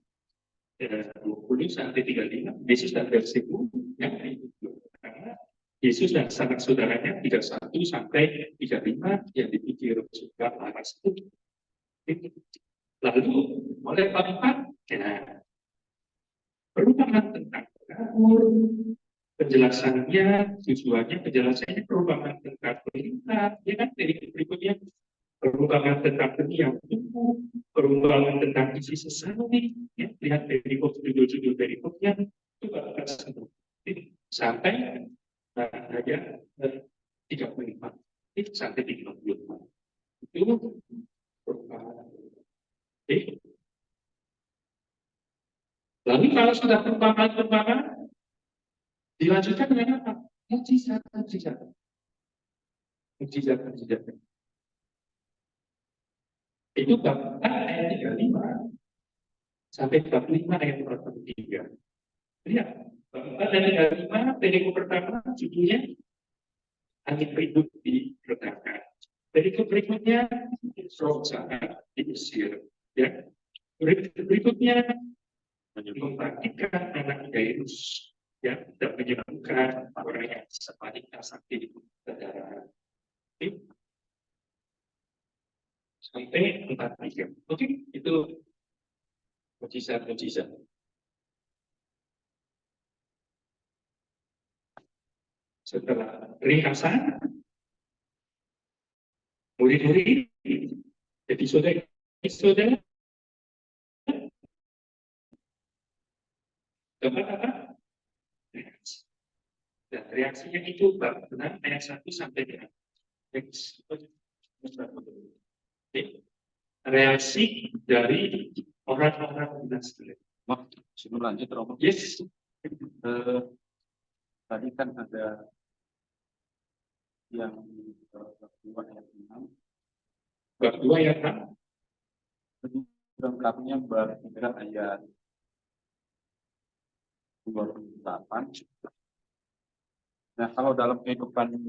20 sampai 35. Yesus dan Beelzebul yang itu. Karena Yesus dan sanak saudaranya 31 sampai 35 yang dipikir juga laras itu. Lalu oleh keempat, ya, perubahan tentang pengatur, penjelasannya, tujuannya, penjelasannya perubahan tentang perintah, ya kan, dari berikutnya perubahan tentang dunia umum, perubahan tentang isi sesami, ya, lihat dari judul-judul berikutnya, itu akan semua. Sampai hanya 34, sampai 34. Itu perubahan. Oke. Lalu kalau sudah perubahan, dilanjutkan dengan apa? Mujizat. Itu bab 4 ayat 35 sampai bab 5 ayat 43. Lihat, bab 4 ayat 35, perikop pertama judulnya angin ribut diredakan. Perikop berikutnya roh jahat diusir. Ya. Berikutnya membangkitkan anak Yairus, ya, dan menyembuhkan orang yang sepanik sakit darah. Sampai 43. Oke, itu mujizat. Setelah ringkasan, murid-murid, episode dapat apa? Reaksi. Dan reaksinya itu benar ayat 1 sampai dengan reaksi dari orang-orang Nasrani. Sebelum lanjut, Romo. Yes. Tadi kan ada yang bab 2 ayat 6. Bab 2 ayat 6. Lengkapnya bab 3 ayat 28. Nah, kalau dalam kehidupan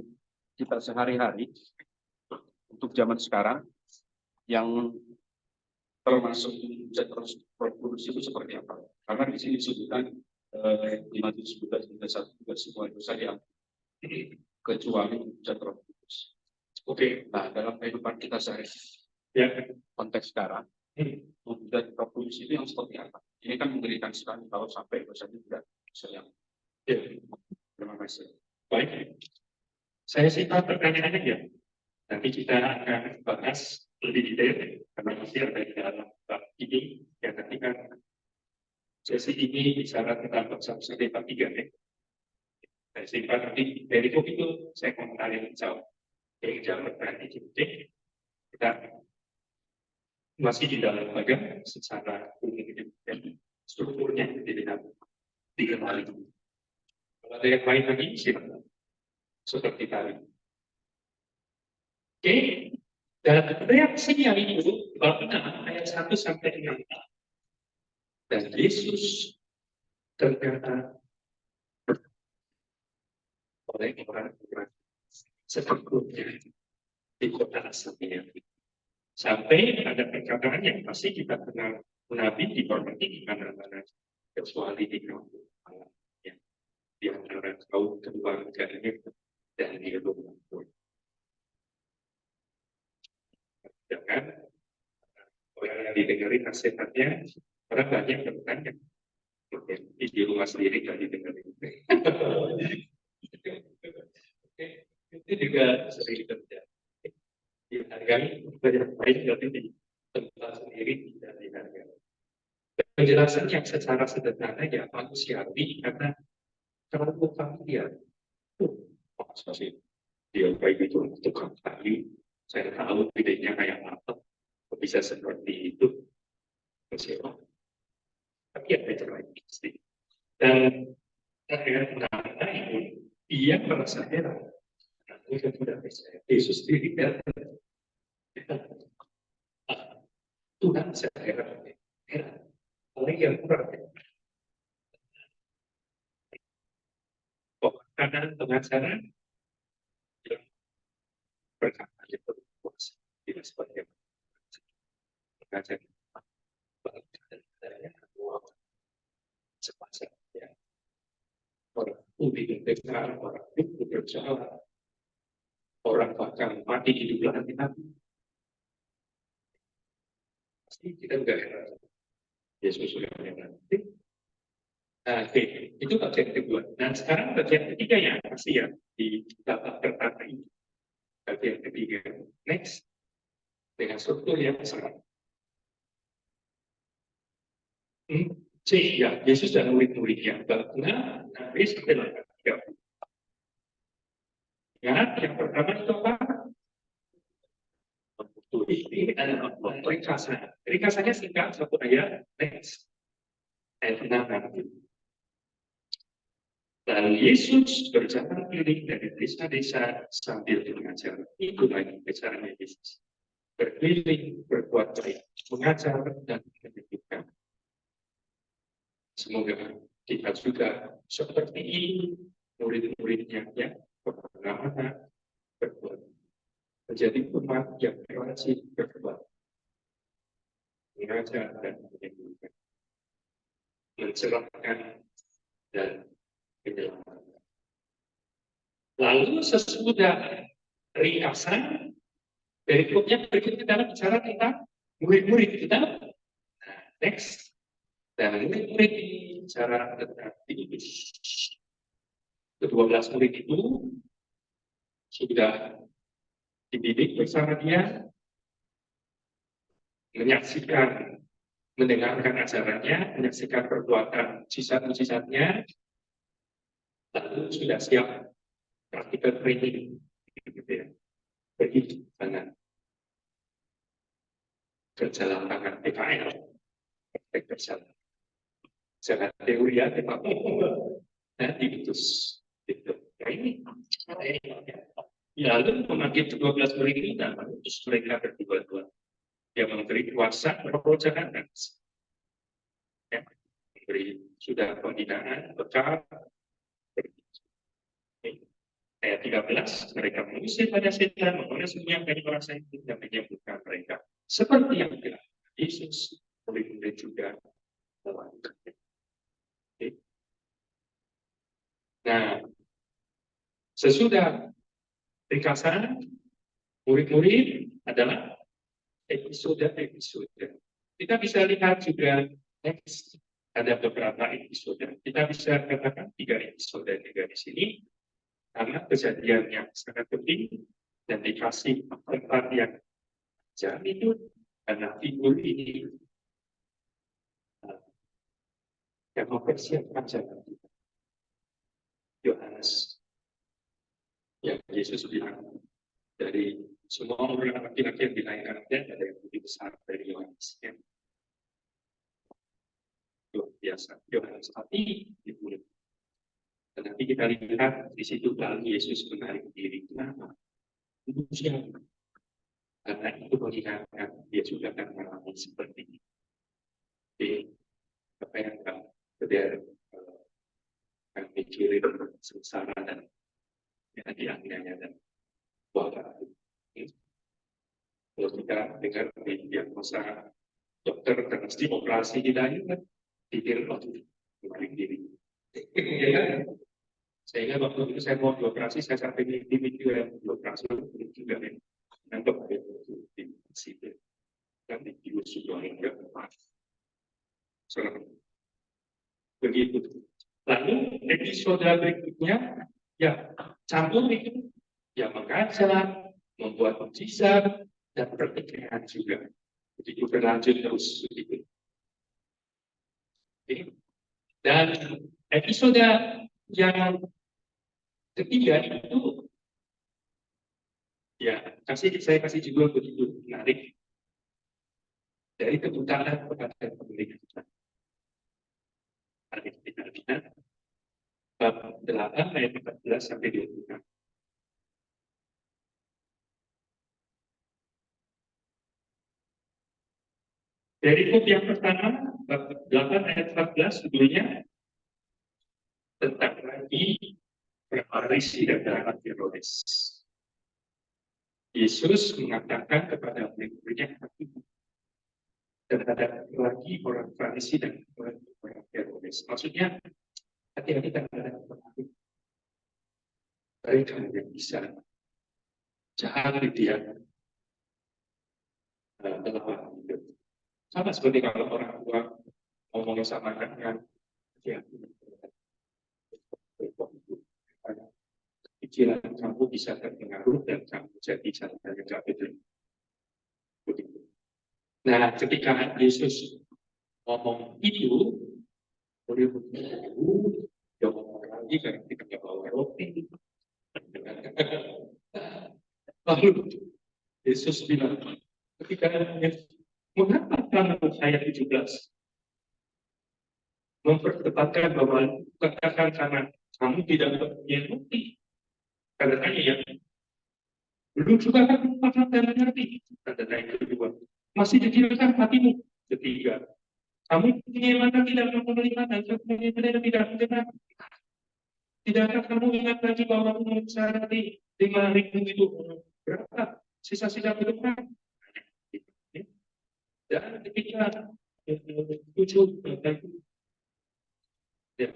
kita sehari-hari, untuk zaman sekarang, yang termasuk terus berproduksi itu seperti apa? Karena di sini disebutkan di Matius 11:1 juga semua dosa yang kecuali hujat Roh Kudus. Oke, nah dalam kehidupan kita sehari-hari, ya, konteks sekarang, hujat Roh Kudus itu yang seperti apa? Ini kan mengerikan sekali kalau sampai dosanya tidak sayang. Ya, terima kasih. Baik, saya simpan pertanyaannya ya. Nanti kita akan bahas lebih detail karena masih ada di dalam bab ini yang nanti kan sesi ini bicara tentang bab 1 sampai bab 3 ya. Saya simpan nanti dari itu saya komentari lebih jauh. Yang jangan berarti kita masih di dalam bagian secara umum dan strukturnya tidak dikenali. Kalau ada yang lain lagi silakan. Seperti tadi. Oke, dan reaksinya itu bab 6 ayat 1 sampai 6. Dan Yesus ternyata oleh orang-orang sebelumnya di kota asalnya. Sampai ada perkataan yang pasti kita kenal Nabi dihormati di mana-mana kecuali di kampung Allah, ya, di antara kaum keluarganya dan di rumah. Jangan orang yang didengari nasihatnya, orang banyak bertanya. Di rumah sendiri nggak didengarin. Itu juga sering terjadi. Dihargai banyak baik tapi di tempat sendiri tidak dihargai. Penjelasan yang secara sederhana ya manusiawi karena terlalu familiar. Masa sih dia baik itu tukang kayu. Saya tahu bedanya kayak apa. Bisa seperti itu. Kecewa. Tapi ya beda lagi. Dan dengan mengenai itu, dia merasa heran. Dia tidak percaya. Yesus sendiri datang. Tuhan bisa heran. Orang yang kurang karena pengacara yang berkata itu puas tidak sebagai pengacara sepasang ya orang itu dengar orang itu berjalan orang bahkan mati hidup lagi pasti kita juga heran Yesus sudah nanti. Oke, itu bagian kedua. Nah, sekarang bagian ketiga yang pasti ya di babak pertama ini. Bagian ketiga. Next. Dengan struktur yang sama. C, ya, Yesus dan murid-muridnya. Bagaimana? Nah, sampai 30. Ya, yang pertama itu apa? Ini adalah ringkasan. Ringkasannya singkat, satu ayat. Next. Ayat 6 nanti. Lalu Yesus berjalan keliling dari desa-desa sambil mengajar. Itu lagi caranya Yesus. Berkeliling, berbuat baik, mengajar dan menyembuhkan. Semoga kita juga seperti ini, murid-muridnya yang bagaimana berbuat. Menjadi umat yang rajin berbuat. Mengajar dan menyembuhkan. Mencerahkan dan menyelamatkan. Lalu sesudah ringkasan, berikutnya dalam bicara tentang murid-murid kita. Nah, next. Dan murid-murid ini bicara tentang Filipus. Ke-12 murid itu sudah dididik bersama dia, menyaksikan, mendengarkan ajarannya, menyaksikan perbuatan mujizat-mujizatnya, lalu sudah siap praktikal training, gitu ya. Pergi dengan kerja lapangan PKL, praktek berjalan. Jangan teori ya, nanti diutus. Gitu. Nah, ini. Lalu memanggil 12 murid ini dan mengutus mereka berdua-dua. Dia memberi kuasa perojahan dan ya, memberi sudah pembinaan, bekal. Ayat 13, mereka mengusir pada setan, mengolah semua yang dari merasa itu dan menyembuhkan mereka. Seperti yang dilakukan Yesus, murid-murid juga melakukan. Nah, sesudah ringkasan, murid-murid adalah episode-episode. Kita bisa lihat juga next ada beberapa episode. Kita bisa katakan 3 episode juga di sini karena kejadian yang sangat penting dan dikasih tempat yang jauh itu karena figur ini yang mempersiapkan jalan kita. Yohanes yang Yesus bilang dari semua orang laki-laki yang dilahirkan ada yang lebih besar dari Yohanes. Ya. Luar biasa. Yohanes hati di mulut. Dan nanti kita lihat di situ lalu Yesus menarik diri. Kenapa? Itu siapa? Karena itu mengingatkan dia juga akan mengalami seperti ini. Jadi, apa yang dia akan mikirin sengsara dan dianiaya dan wabah. Kalau kita dengar di diagnosa dokter termesti operasi kita ini kan pikir waktu menarik diri. Ya, sehingga waktu itu saya mau dioperasi, saya sampai di video yang dioperasi juga nih. Nanti ada di situ. Dan di video sudah enggak begitu. Lalu episode berikutnya, ya campur itu, ya mengajar, membuat mujizat dan pertikaian juga. Begitu berlanjut terus begitu. Dan episode yang ketiga itu ya saya kasih juga begitu menarik dari kebutaan kepada pemilik Tuhan. Kita lihat bab 8 ayat 14 sampai 26. Dari kut yang pertama, bab 8 ayat 14, judulnya tentang lagi Farisi dan anak Herodes. Yesus mengatakan kepada murid-muridnya terhadap lagi orang Farisi dan orang Herodes. Maksudnya, hati-hati terhadap mereka yang bisa jahat di dia dalam hidup. Sama seperti kalau orang tua ngomong sama anaknya, ya, pikiran kamu bisa terpengaruh dan kamu jadi jalan yang tidak betul. Nah, ketika Yesus ngomong itu, murid-murid dia ngomong lagi karena kita bawa roti. Lalu Yesus bilang, ketika mengapa kamu ayat 17 memperdebatkan bahwa katakan karena kamu tidak punya bukti, kata ya, belum juga kamu paham dan mengerti. Kata yang kedua, masih dikirakan hatimu. Ketiga, kamu punya mata tidak mau melihat dan punya telinga tidak mendengar. Tidakkah kamu ingat lagi bahwa mencari 5.000 itu berapa sisa-sisa berapa? Dan ketika 7 ya,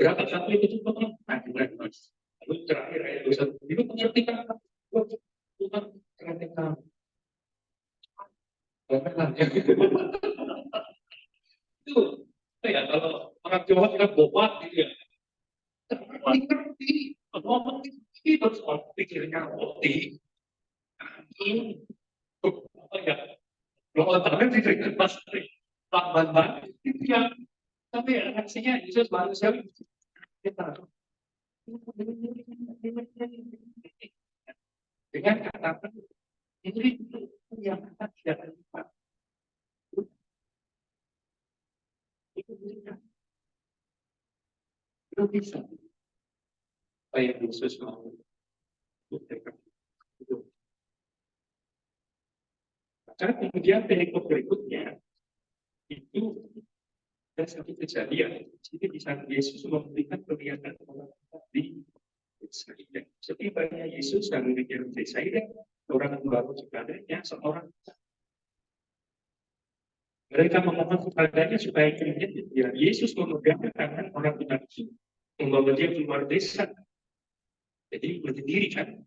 berapa satu itu cukup? Lalu terakhir ayat 21, itu pengertian Tuhan terhadap kamu. Itu ya kalau orang Jawa bilang bobat gitu ya. Ngerti, ngomong itu terus pikirnya roti. Apa ya? Kalau tangan tidak pas lambat itu yang tapi reaksinya Yesus manusiawi. Kita dengan kata ini yang kita tidak terlibat. Itu bisa. Apa yang Yesus mau buktikan itu. Maka kemudian perikop berikutnya itu ada satu kejadian. Jadi di saat Yesus memberikan penglihatan orang di Betsaida. Setibanya Yesus dan murid-murid Betsaida, orang baru kepadanya seorang. Mereka memohon kepadanya supaya kemudian ya, Yesus memegang tangan orang itu, membawa dia keluar desa. Jadi berdiri kan,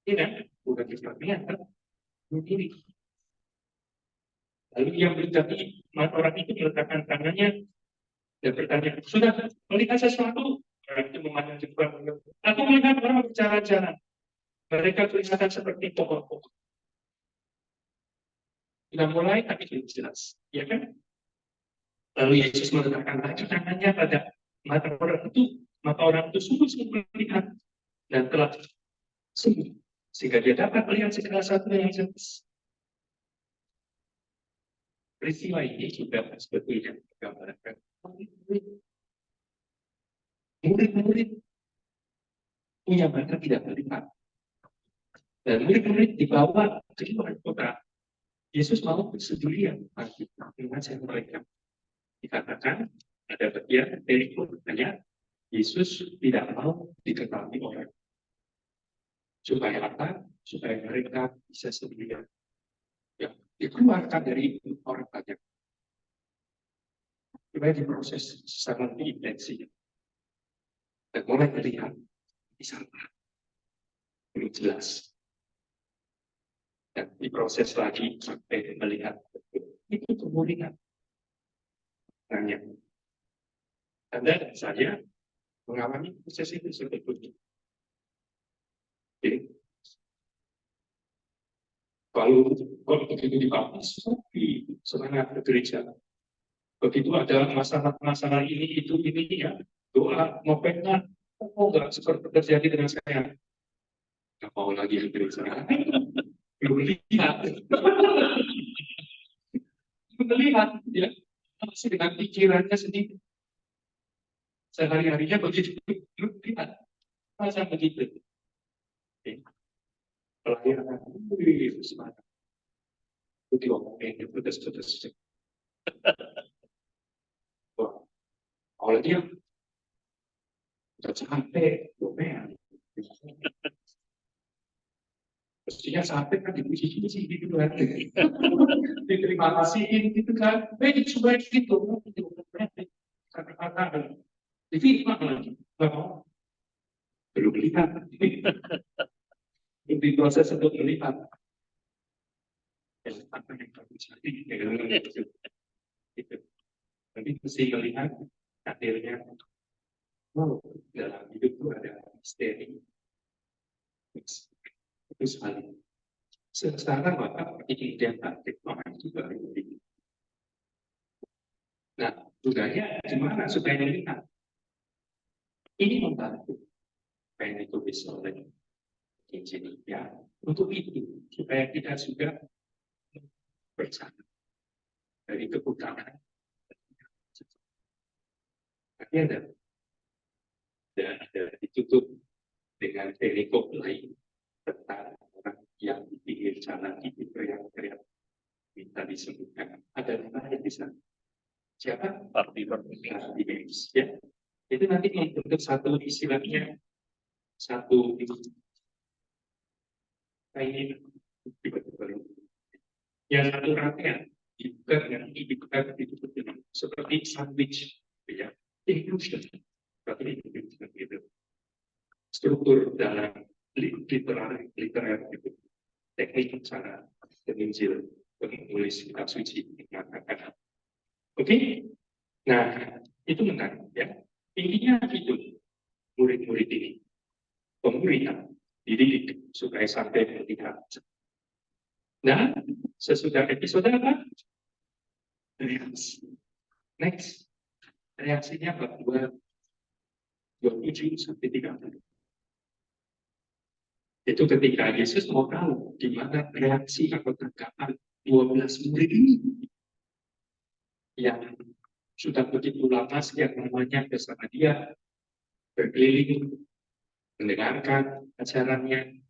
tidak bukan diskriminan kan, berdiri. Lalu yang berjadi orang itu meletakkan tangannya dan bertanya, sudah melihat sesuatu? Orang itu memandang jepang. Aku melihat orang berjalan-jalan. Mereka kelihatan seperti pohon-pohon. Sudah mulai tapi belum jelas, ya kan? Lalu Yesus meletakkan lagi tangannya pada mata orang itu, maka orang itu sungguh-sungguh melihat dan telah sembuh, sehingga dia dapat melihat segala sesuatu yang jelas. Peristiwa ini juga sebetulnya menggambarkan murid-murid punya mata tidak melihat, dan murid-murid dibawa ke luar kota. Yesus mau bersendirian mengajar mereka. Dikatakan ada bagian dari Qur'annya, Yesus tidak mau diketahui orang. Supaya apa? Supaya mereka bisa sendirian. Ya, dikeluarkan dari orang banyak. Supaya diproses secara lebih intensif. Dan mulai melihat di sana. Belum jelas. Dan diproses lagi sampai melihat. Itu pemulihan. Tanya. Anda dan saya mengalami proses itu sebetulnya. Jadi, kalau begitu dibaptis, di semangat gereja. Begitu ada masalah ini, itu, ini, ya, doa, ngobrolnya, enggak seperti terjadi dengan saya. Nggak mau lagi di gereja. Belum lihat. Belum lihat, ya. Masih dengan pikirannya sendiri. Sehari-harinya begitu, belum lihat. Masa begitu. Pelayanan, semangat. Itu diomongin, pedas-pedas. Wah, kalau dia udah sampai domain, mestinya sampai kan dipuji-puji gitu kan, diterima kasihin gitu kan, supaya gitu, kata-kata, difitnah lagi, nggak mau, belum lihat, di proses untuk melihat, apa yang terjadi, gitu. Tapi mesti melihat hadirnya, oh, dalam hidup itu ada misteri, itu sekali. Sekarang maka kemudian aktif orang juga lebih. Nah, budaya gimana supaya melihat? Ini membantu supaya ditulis oleh insinyur ya. Untuk itu supaya kita juga bersama dari keputaran. Tapi ada ditutup dengan telekop lain tentang orang yang di pinggir jalan itu teriak-teriak minta disebutkan. Ada nama yang bisa siapa? Parti ya. Itu nanti membentuk satu istilahnya satu ini yang satu rangkaian dibuka dengan dibuka ditutup dengan seperti sandwich ya inclusion seperti itu struktur dalam literer itu teknik cara penginjil penulis kitab suci mengatakan oke. Nah itu menarik ya, intinya itu murid-murid ini pemuridan dididik supaya sampai melihat. Nah, sesudah episode apa? Reaksi. Next. Reaksinya bab 27 sampai 30. Itu ketika Yesus mau tahu di mana reaksi atau tanggapan 12 murid ini yang sudah begitu lama sekian namanya bersama dia, berkeliling, mendengarkan ajarannya,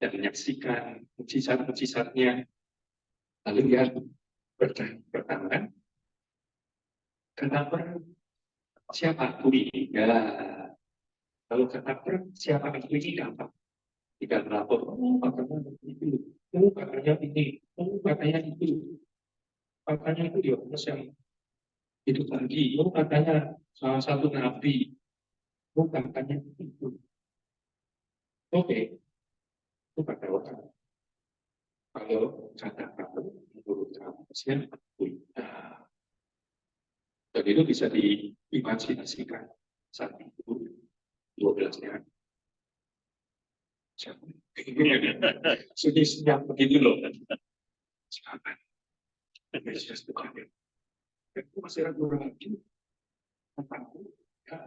dan menyaksikan mujizat-mujizatnya. Lalu dia bertanya, kenapa siapa aku ini? Ya, kalau kata siapa aku ini gampang. Tidak melapor, oh katanya itu, oh katanya ini, oh katanya itu, katanya itu Yohanes yang hidup lagi, oh katanya salah satu nabi, oh katanya itu. Oke, itu kata orang. Kalau kata kamu, menurut kamu siapa? Nah, dan itu bisa diimajinasikan saat itu 12-nya. Siapa? Sunyi-sunyi begitu loh. Siapa? Yesus bukan. Aku masih ragu-ragu. Aku ya,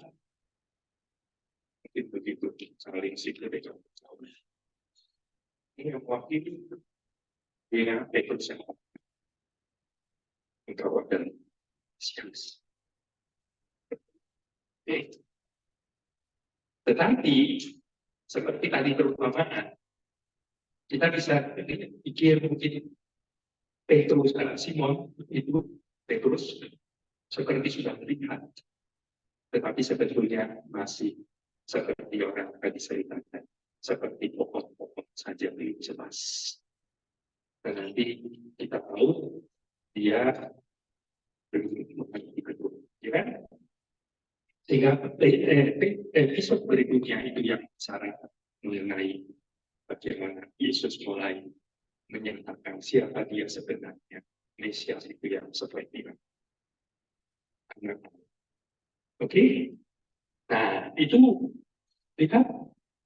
begitu saling signifikan. Ini yang mewakili dia Petrus yang engkau dan Silas. Tetapi seperti tadi perumpamaan, kita bisa pikir mungkin Petrus dan Simon itu Petrus seperti sudah melihat, tetapi sebetulnya masih seperti orang tadi ceritakan, seperti pokok-pokok saja belum jelas. Dan nanti kita tahu dia belum mengerti betul, ya kan? Sehingga episode berikutnya itu yang bicara mengenai bagaimana Yesus mulai menyatakan siapa dia sebenarnya, Mesias itu yang seperti itu. Oke, nah itu kita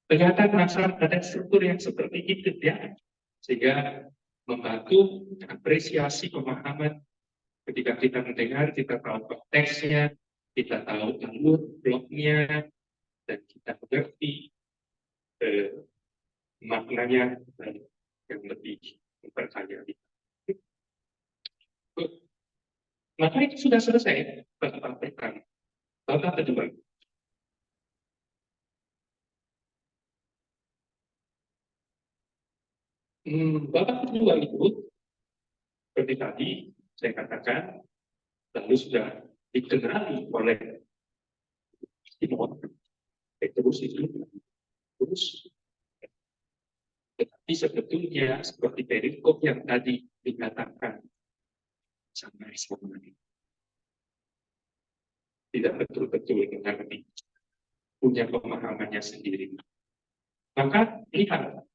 ternyata ada struktur yang seperti itu ya, sehingga membantu apresiasi pemahaman ketika kita mendengar, kita tahu konteksnya, kita tahu alur bloknya, dan kita mengerti maknanya yang lebih memperkaya. Maka itu sudah selesai babak pertama. Babak kedua. Babak kedua itu seperti tadi saya katakan lalu sudah dikenali oleh Simon Petrus itu terus, tetapi sebetulnya seperti perikop yang tadi dikatakan sama tidak betul-betul mengerti, punya pemahamannya sendiri. Maka lihat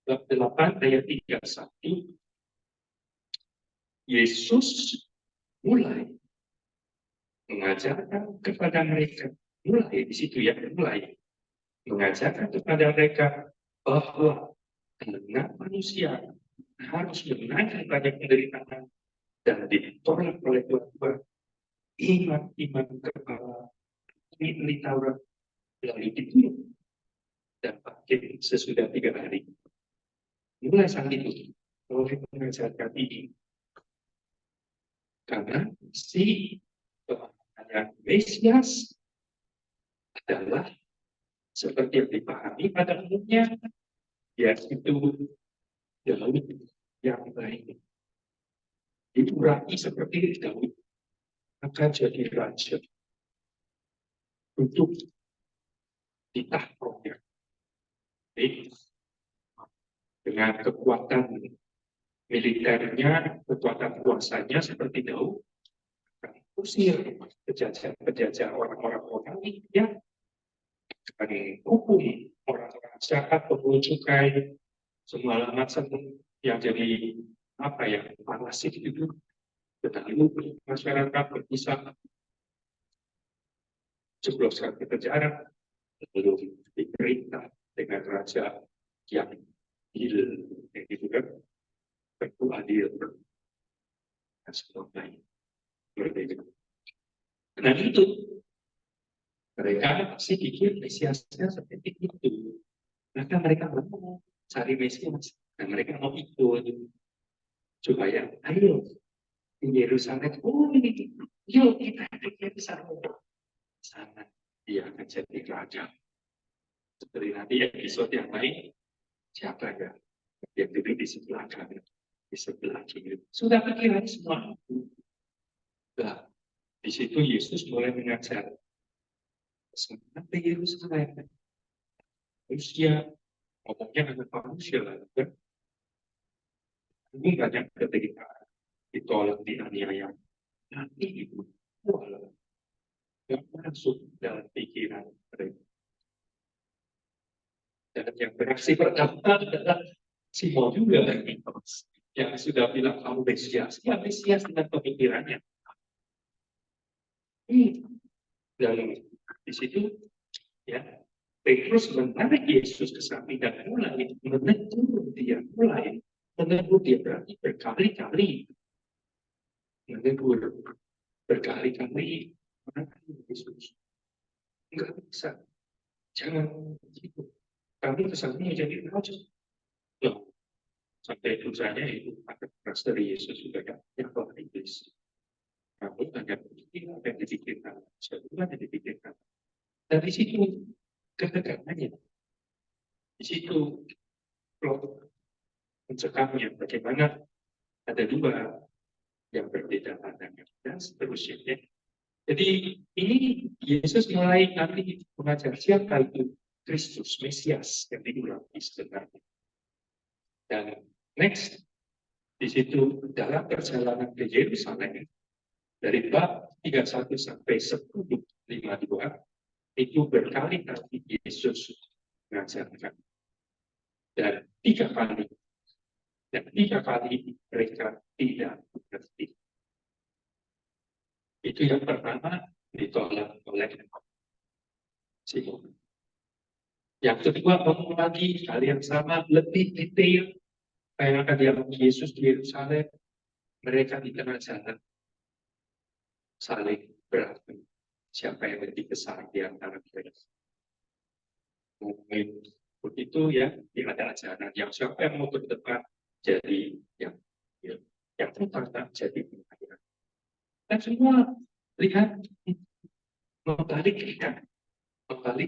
bab 8 ayat 31, Yesus mulai mengajarkan kepada mereka, mulai di situ ya, mulai mengajarkan kepada mereka bahwa anak manusia harus menanggung banyak penderitaan dan ditolak oleh Tuhan, iman-iman kepala ahli Taurat, lalu dibunuh dan bangkit sesudah 3 hari. Mulai saat itu, oleh mengajarkan ini, karena si pemahaman Mesias adalah seperti yang dipahami pada umumnya, yaitu Daud yang baik. Diurapi seperti Daud akan jadi raja untuk ditaklukkan dengan kekuatan militernya, kekuatan kuasanya seperti Daud, akan usir penjajah orang-orang yang akan hukum orang-orang jahat, pengunjung cukai, semua macam yang jadi parasit itu, lalu masyarakat berpisah, jebloskan ke penjara, lalu diperintah dengan raja yang adil, yang itu kan, tentu adil, dan sebagainya. Berbeda. Nah itu, mereka pasti pikir Mesiasnya seperti itu. Maka mereka mau cari Mesias, dan mereka mau ikut. Supaya, ayo, di Yerusalem, yuk kita ke Yerusalem. Sana dia akan jadi raja. Seperti nanti episode yang lain, siapa ya yang duduk di sebelah kanan, di sebelah kiri. Sudah pikiran semua. Nah, di situ Yesus mulai mengajar. Sampai Yerusalem. Manusia, ngomongnya dengan manusia lah. Kan? Ini banyak ketika ditolak, dianiaya. Nanti itu, walau yang masuk dalam pikiran mereka. Dan yang beraksi pertama adalah Simon juga yang sudah bilang kamu Mesias. Ya Mesias dengan pemikirannya. Dan di situ ya Petrus menarik Yesus ke samping dan mulai menegur dia, berarti berkali-kali menegur berkali-kali menegur Yesus. Enggak bisa, jangan begitu. Kami kesana menjadi raja. Loh, sampai tulisannya itu ada keras dari Yesus juga yang telah iblis. Kamu hanya berpikir apa yang dipikirkan, semua yang dipikirkan. Dari situ ketegangannya, di situ plot mencekamnya bagaimana ada dua yang berbeda pandangan dan seterusnya. Jadi ini Yesus mulai nanti mengajar siapa itu Kristus, Mesias yang diurapi sebenarnya. Dan next, di situ dalam perjalanan ke Yerusalem, dari bab 31 sampai 10:52, itu berkali-kali Yesus mengajarkan. Dan tiga kali mereka tidak mengerti. Itu yang pertama ditolak oleh Simon. Yang kedua, mengulangi hal yang sama, lebih detail, yang akan dialami Yesus di Yerusalem. Mereka di tengah jalan saling berantem. Siapa yang lebih besar di antara mereka? Mungkin begitu ya, ada ajaran yang siapa yang mau berdebat jadi yang pertama jadi pemimpin. Dan semua lihat membalik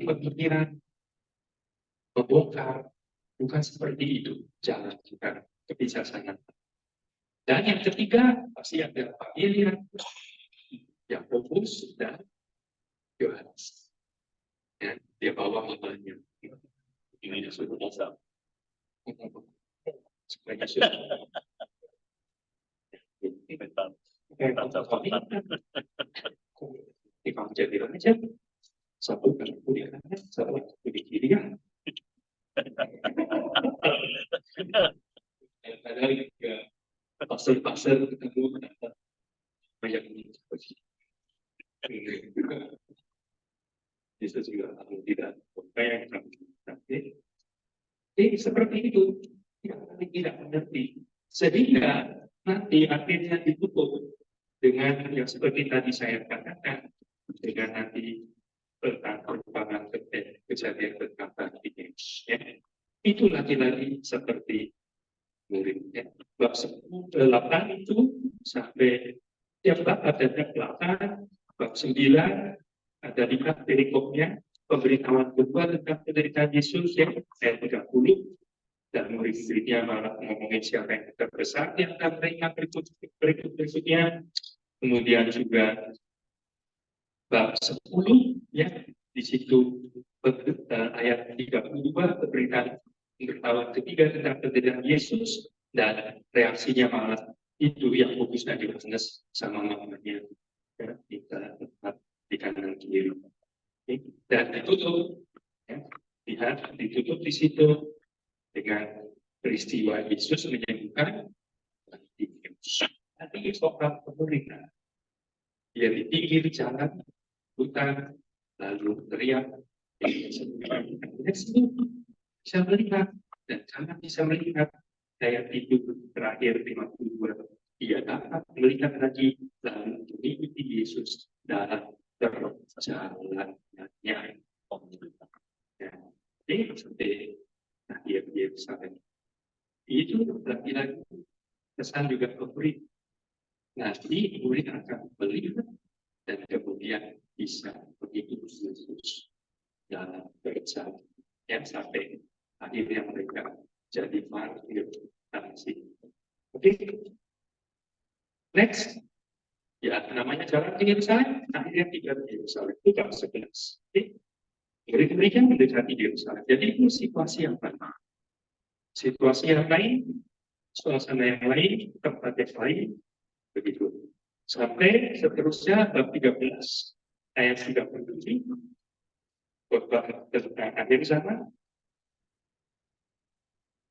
pemikiran, membongkar, bukan seperti itu jalan kita kebijaksanaan. Dan yang ketiga pasti ada familia, Yakobus dan Yohanes. Ya, dia bawa mamanya. Ini sudah biasa. Sebenarnya sudah. Kalau jadi aja, satu kartu di kanan, satu di kiri ya. Kadang juga pasar-pasar ketemu banyak bisa juga tidak kayak tapi seperti itu yang tidak mengerti sehingga nanti akhirnya ditutup dengan yang seperti tadi saya katakan dengan nanti tentang perubahan kejadian tentang tadi ya. Itu lagi-lagi seperti muridnya bab 8 itu sampai tiap bab ada 8, bab 9 ada 5 perikopnya pemberitahuan kedua tentang penderitaan Yesus yang ayat 30 dan murid-muridnya malah ngomongin siapa yang terbesar di antara mereka berikutnya. Kemudian juga bab 10 ya di situ ayat 32 pemberitahuan ketiga tentang penderitaan Yesus dan reaksinya malah itu yang fokus dan Yohanes sama mamanya ya, kita tempat di kanan kiri dan ditutup ya, lihat ditutup di situ dengan peristiwa Yesus menyembuhkan nanti seorang pemerintah dia di pinggir jalan hutan lalu teriak bisa melihat dan karena bisa melihat ayat itu terakhir 52 dia dapat melihat lagi lalu mengikuti Yesus dalam perjalanannya ya. Jadi seperti akhir Yerusalem itu lagi-lagi kesan juga murid nanti murid akan melihat dan kemudian bisa mengikuti Yesus dalam perjalanan yang sampai akhirnya mereka jadi martir kasih. Oke, next ya namanya jalan ke Yerusalem akhirnya tiba di Yerusalem itu bab 11. Oke, murid-muridnya mendekati Yerusalem. Jadi itu situasi yang lain, situasi yang lain, suasana yang lain, tempat yang lain, begitu. Sampai seterusnya bab 13 ayat 37 khotbah tentang akhir zaman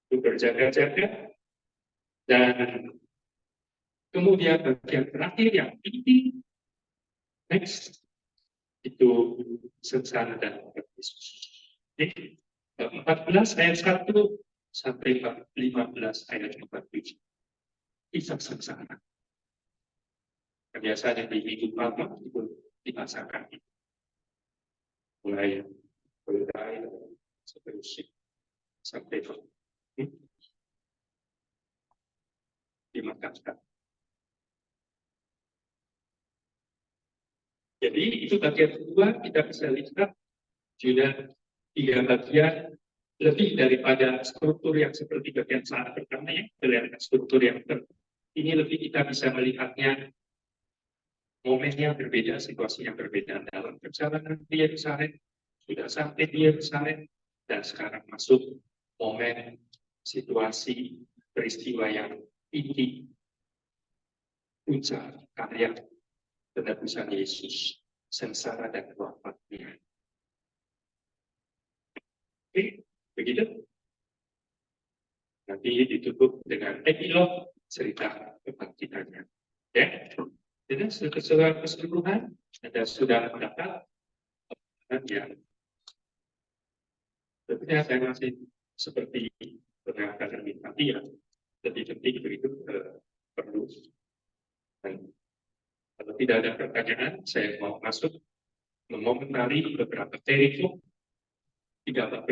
itu berjaga-jaga dan kemudian bagian terakhir yang inti next itu sengsara dan Yesus. Jadi 14 ayat 1 sampai 15 ayat 47 kisah sengsara. Biasanya di hidup lama itu dirasakan mulai berdaih seterusnya sampai dimakamkan. Jadi itu bagian kedua kita bisa lihat sudah 3 bagian lebih daripada struktur yang seperti bagian saat pertama ya, kelihatan struktur yang ini lebih kita bisa melihatnya momennya berbeda, situasi yang berbeda dalam perjalanan di Yerusalem, sudah sampai di Yerusalem dan sekarang masuk momen situasi peristiwa yang inti puncak karya penebusan Yesus, sengsara dan wafatnya. Oke, begitu. Nanti ditutup dengan epilog cerita kebangkitannya. Ya, jadi secara keseluruhan Anda sudah mendapat yang tentunya saya masih seperti pengangkatan tadi ya, lebih penting begitu perlu. Dan kalau tidak ada pertanyaan, saya mau masuk mengomentari beberapa perikop 3 bab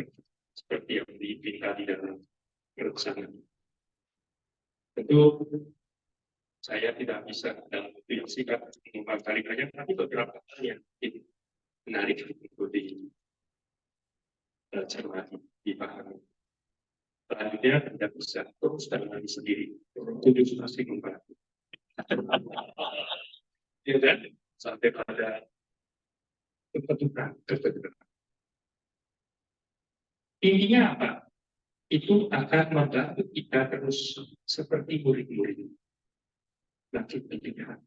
seperti yang diminta di dalam perusahaan. Tentu saya tidak bisa dalam waktu yang singkat mengomentari banyak, tapi beberapa hal yang menarik untuk dicermati, dipahami. Selanjutnya tidak bisa terus terjadi sendiri. Kudus masih membantu. Ya kan? Sampai pada kebetulan. Intinya apa? Itu akan membantu kita terus seperti murid-murid. Makin pendidikan.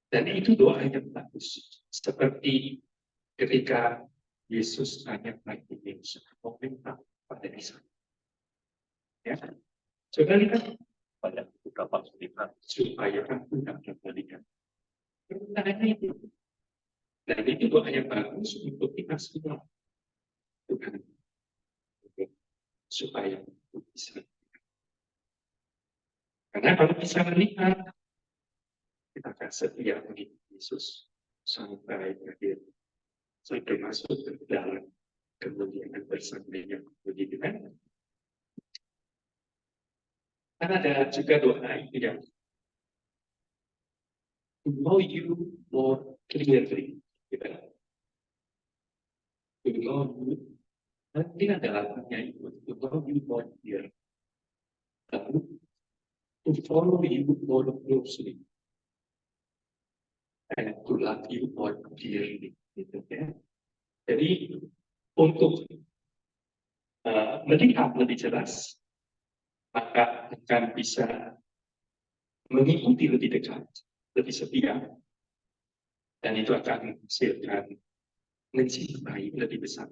Dan itu doa yang bagus. Seperti ketika Yesus tanya lagi Yesus, meminta pada Isa. Ya, coba lihat pada beberapa cerita supaya aku dapat melihat. Pertanyaannya itu. Dan itu doa yang bagus untuk kita semua. Tuhan, supaya aku bisa. Karena kalau bisa melihat, kita akan setia mengikuti Yesus sampai akhir, sampai masuk ke dalam kemuliaan bersamanya, begitu kan? Karena ada juga doa itu yang to know you more clearly, gitu. To know you, nanti ada lagunya itu, to know you more clearly. Lalu, to follow you more closely. And to love you more dearly, gitu ya. Jadi untuk melihat lebih jelas, maka akan bisa mengikuti lebih dekat, lebih setia, dan itu akan menghasilkan mencintai lebih besar.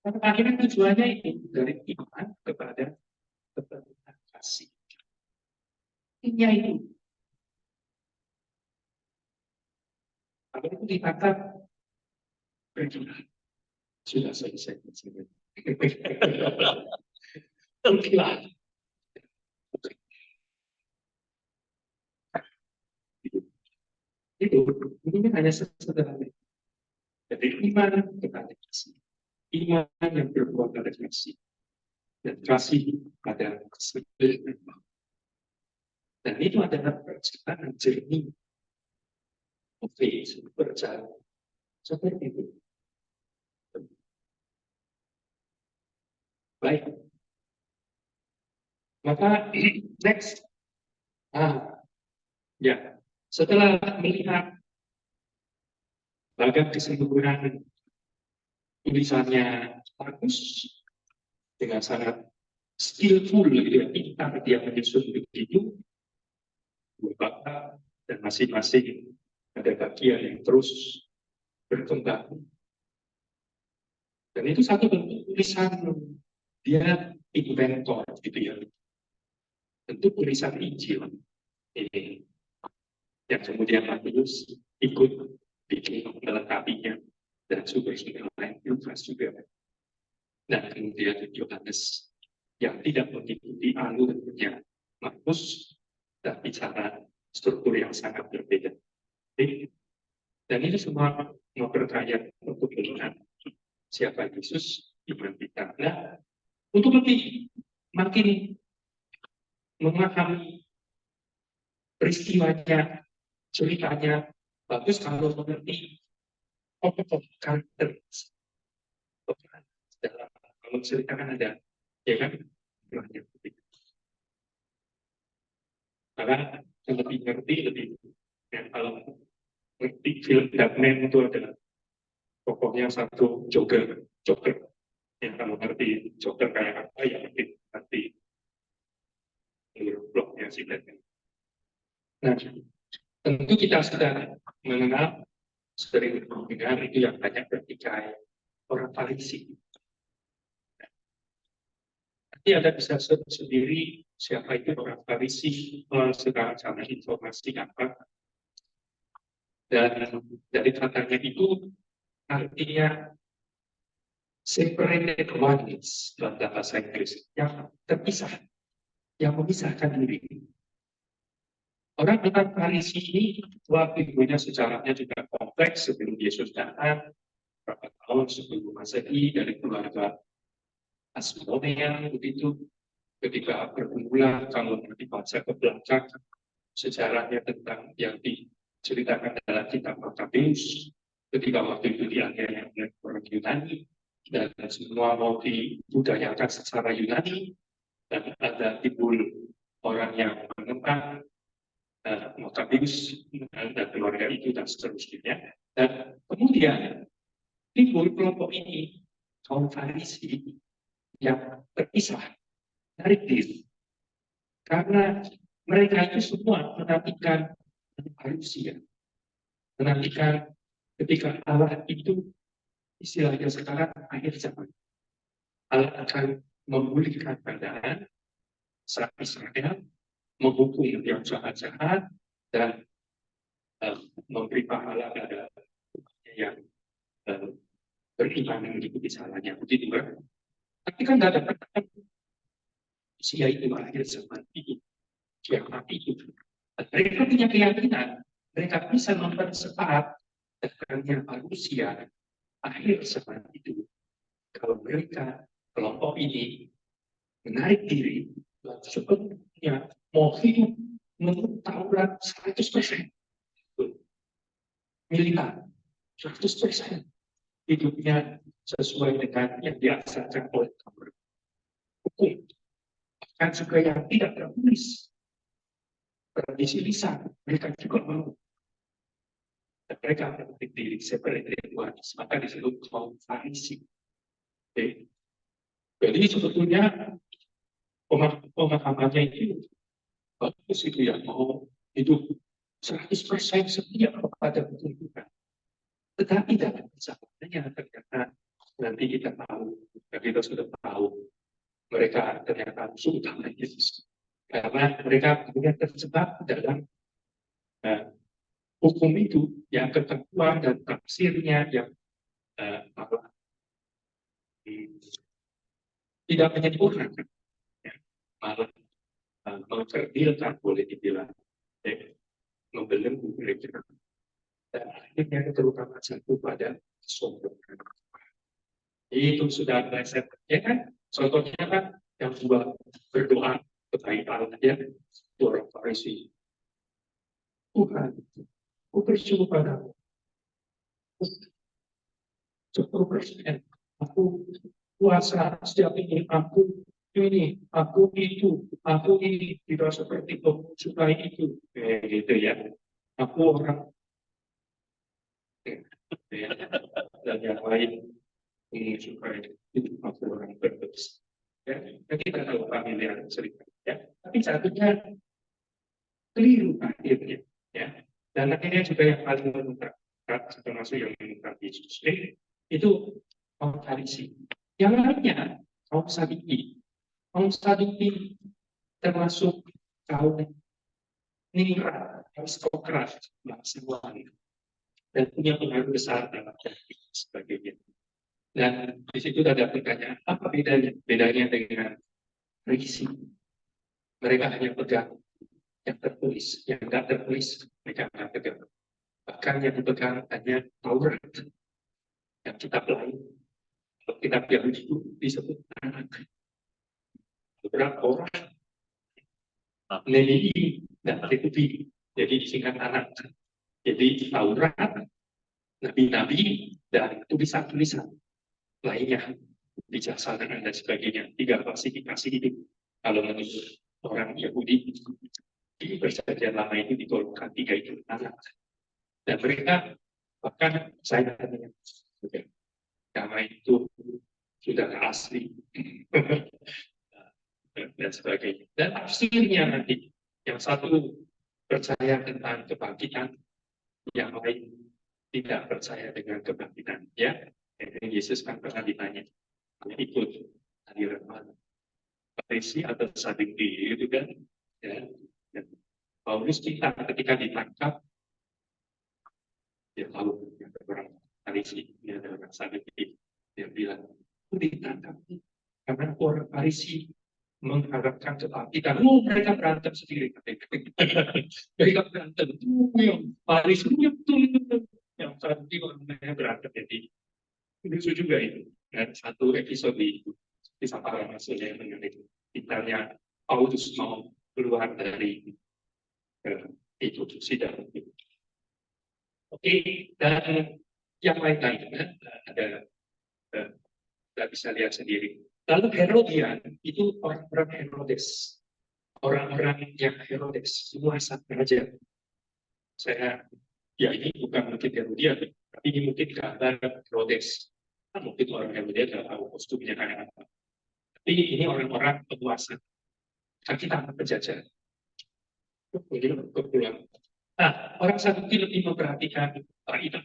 Karena akhirnya tujuannya itu dari iman kepada kepenuhan kasih. Intinya itu. Kalau itu dikata pergilah, sudah selesai. Pergilah. Itu ini hanya sederhana. Jadi iman kepada kasih, iman yang berbuat pada kasih, dan kasih pada kesetiaan. Dan itu adalah perjalanan jernih, berjalan seperti itu. Baik. Maka next, ya, setelah melihat bagian keseluruhan tulisannya bagus dengan sangat skillful, gitu ya, pintar dia menyusun begitu, Bapak dan masing-masing ada bagian yang terus berkembang. Dan itu satu bentuk tulisan dia inventor, gitu ya. Tentu tulisan Injil ini yang kemudian Matius ikut bikin melengkapinya dan sumber-sumber lain Lukas juga. Dan kemudian Yohanes yang tidak mengikuti alurnya Markus, tapi cara struktur yang sangat berbeda. Dan ini semua memperkaya untuk melihat siapa Yesus iman kita. Nah, untuk lebih makin memahami peristiwanya, ceritanya, bagus kalau mengerti tokoh karakter dalam kalau cerita kan ada, ya kan? Karena lebih ngerti, lebih ya, kalau ngerti film Batman itu ada pokoknya satu Joker yang kamu ngerti Joker kayak apa ya ngerti blognya si Batman. Nah, tentu kita sudah mengenal, sering mendengar itu yang banyak bertikai orang Farisi. Nanti Anda bisa sendiri siapa itu orang Farisi, sekarang sama informasi apa. Dan dari katanya itu artinya separated ones dalam bahasa Inggris, yang terpisah, yang memisahkan diri. Orang Farisi ini figurnya sejarahnya juga kompleks sebelum Yesus datang, berapa tahun sebelum Masehi dari keluarga Asmonean begitu. Ketika bermula kalau dibaca ke belakang sejarahnya tentang yang diceritakan dalam kitab Makabeus, ketika waktu itu dianiaya oleh orang Yunani, dan semua mau dibudayakan secara Yunani, dan ada timbul orang yang menentang Maccabeus dan keluarga itu dan seterusnya. Dan kemudian timbul kelompok ini, kaum Farisi yang terpisah dari diri, karena mereka itu semua menantikan manusia, menantikan ketika Allah itu, istilahnya sekarang akhir zaman, Allah akan memulihkan keadaan saat Israel, menghukum yang jahat-jahat, dan memberi pahala pada yang beriman mengikuti salahnya. Begitu kan? Tapi kan nggak ada kata usia itu akhir zaman ini, kiamat itu. Mereka punya keyakinan, mereka bisa mempercepat datangnya manusia akhir zaman itu. Kalau mereka, kelompok ini, menarik diri, sepenuhnya mau hidup menurut Taurat 100%. Militan, 100% hidupnya sesuai dengan yang diajarkan oleh Taurat. Hukum, bahkan juga yang tidak tertulis, tradisi lisan, mereka juga mau. Dan mereka menarik diri seperti Tuhanis, maka disebut kaum Farisi. Oke. Jadi sebetulnya pemahamannya itu bagus itu yang mau hidup 100% setia kepada Tuhan. Tetapi dalam perjalanannya ternyata nanti kita tahu, dan kita sudah tahu, mereka ternyata musuh utama Yesus. Karena mereka kemudian terjebak dalam hukum itu, yang ketentuan dan tafsirnya yang tidak menyempurnakan, ya, malah mengkerdilkan, boleh dibilang, membelenggu mereka. Dan akhirnya terutama jatuh pada kesombongan. Itu sudah meleset, ya kan? Contohnya kan yang dua berdoa kepada Allah, ya, orang Farisi. Tuhan, aku bersyukur padamu. 10%. Aku puasa setiap ini, aku ini, aku itu, aku ini, tidak seperti suka itu, gitu ya. Aku orang, dan yang lain ini suka itu, aku orang berdosa. Ya, kita tahu familiar cerita, ya. Tapi satunya keliru akhirnya, ya. Dan akhirnya juga yang paling menentang, termasuk yang menentang Yesus, itu kaum Farisi. Yang lainnya kaum Saduki. Kaum Saduki termasuk kaum ningrat, aristokrat, bangsawan, dan punya pengaruh besar dalam politik sebagainya. Dan di situ ada pertanyaan, apa bedanya? Bedanya dengan Farisi. Mereka hanya pegang yang tertulis, yang tidak tertulis mereka tidak pegang. Bahkan yang dipegang hanya Taurat, yang kitab lain. Kitab Yahudi itu disebut anak. Beberapa orang Levi dan Levi, jadi disingkat anak. Jadi Taurat, nabi-nabi, dan tulisan-tulisan lainnya, bijaksana dan sebagainya. 3 klasifikasi itu kalau menurut orang Yahudi di perjanjian lama itu digolongkan 3 itu anak. Dan mereka bahkan saya katanya karena itu sudah asli dan sebagainya. Dan tafsirnya nanti yang satu percaya tentang kebangkitan, yang lain tidak percaya dengan kebangkitan. Ya, jadi Yesus kan pernah ditanya, ikut hadiran mana? Farisi atau Saduki itu kan? Ya. Paulus kita ketika ditangkap, dia tahu yang orang Farisi, dia ada orang Saduki, dia bilang, aku ditangkap karena orang Farisi mengharapkan kebangkitan. Mereka berantem sendiri. Mereka berantem. Yang Paris punya betul. Yang saat ini orangnya berantem. Jadi lucu juga itu. Dan satu episode itu bisa para maksudnya mengenai ditanya Paulus mau keluar dari itu sidang. Oke, dan yang lain-lainnya ada Kita bisa lihat sendiri. Lalu Herodian itu orang-orang Herodes, orang-orang yang Herodes, semua sang raja. Saya, ya ini bukan mungkin Herodian, tapi ini mungkin gambar Herodes. Nah, mungkin orang Herodes tidak tahu kostumnya kayak apa. Tapi ini orang-orang penguasa, kaki tangan penjajah. Mungkin kepulang. Nah, orang Saduki lebih memperhatikan orang itu.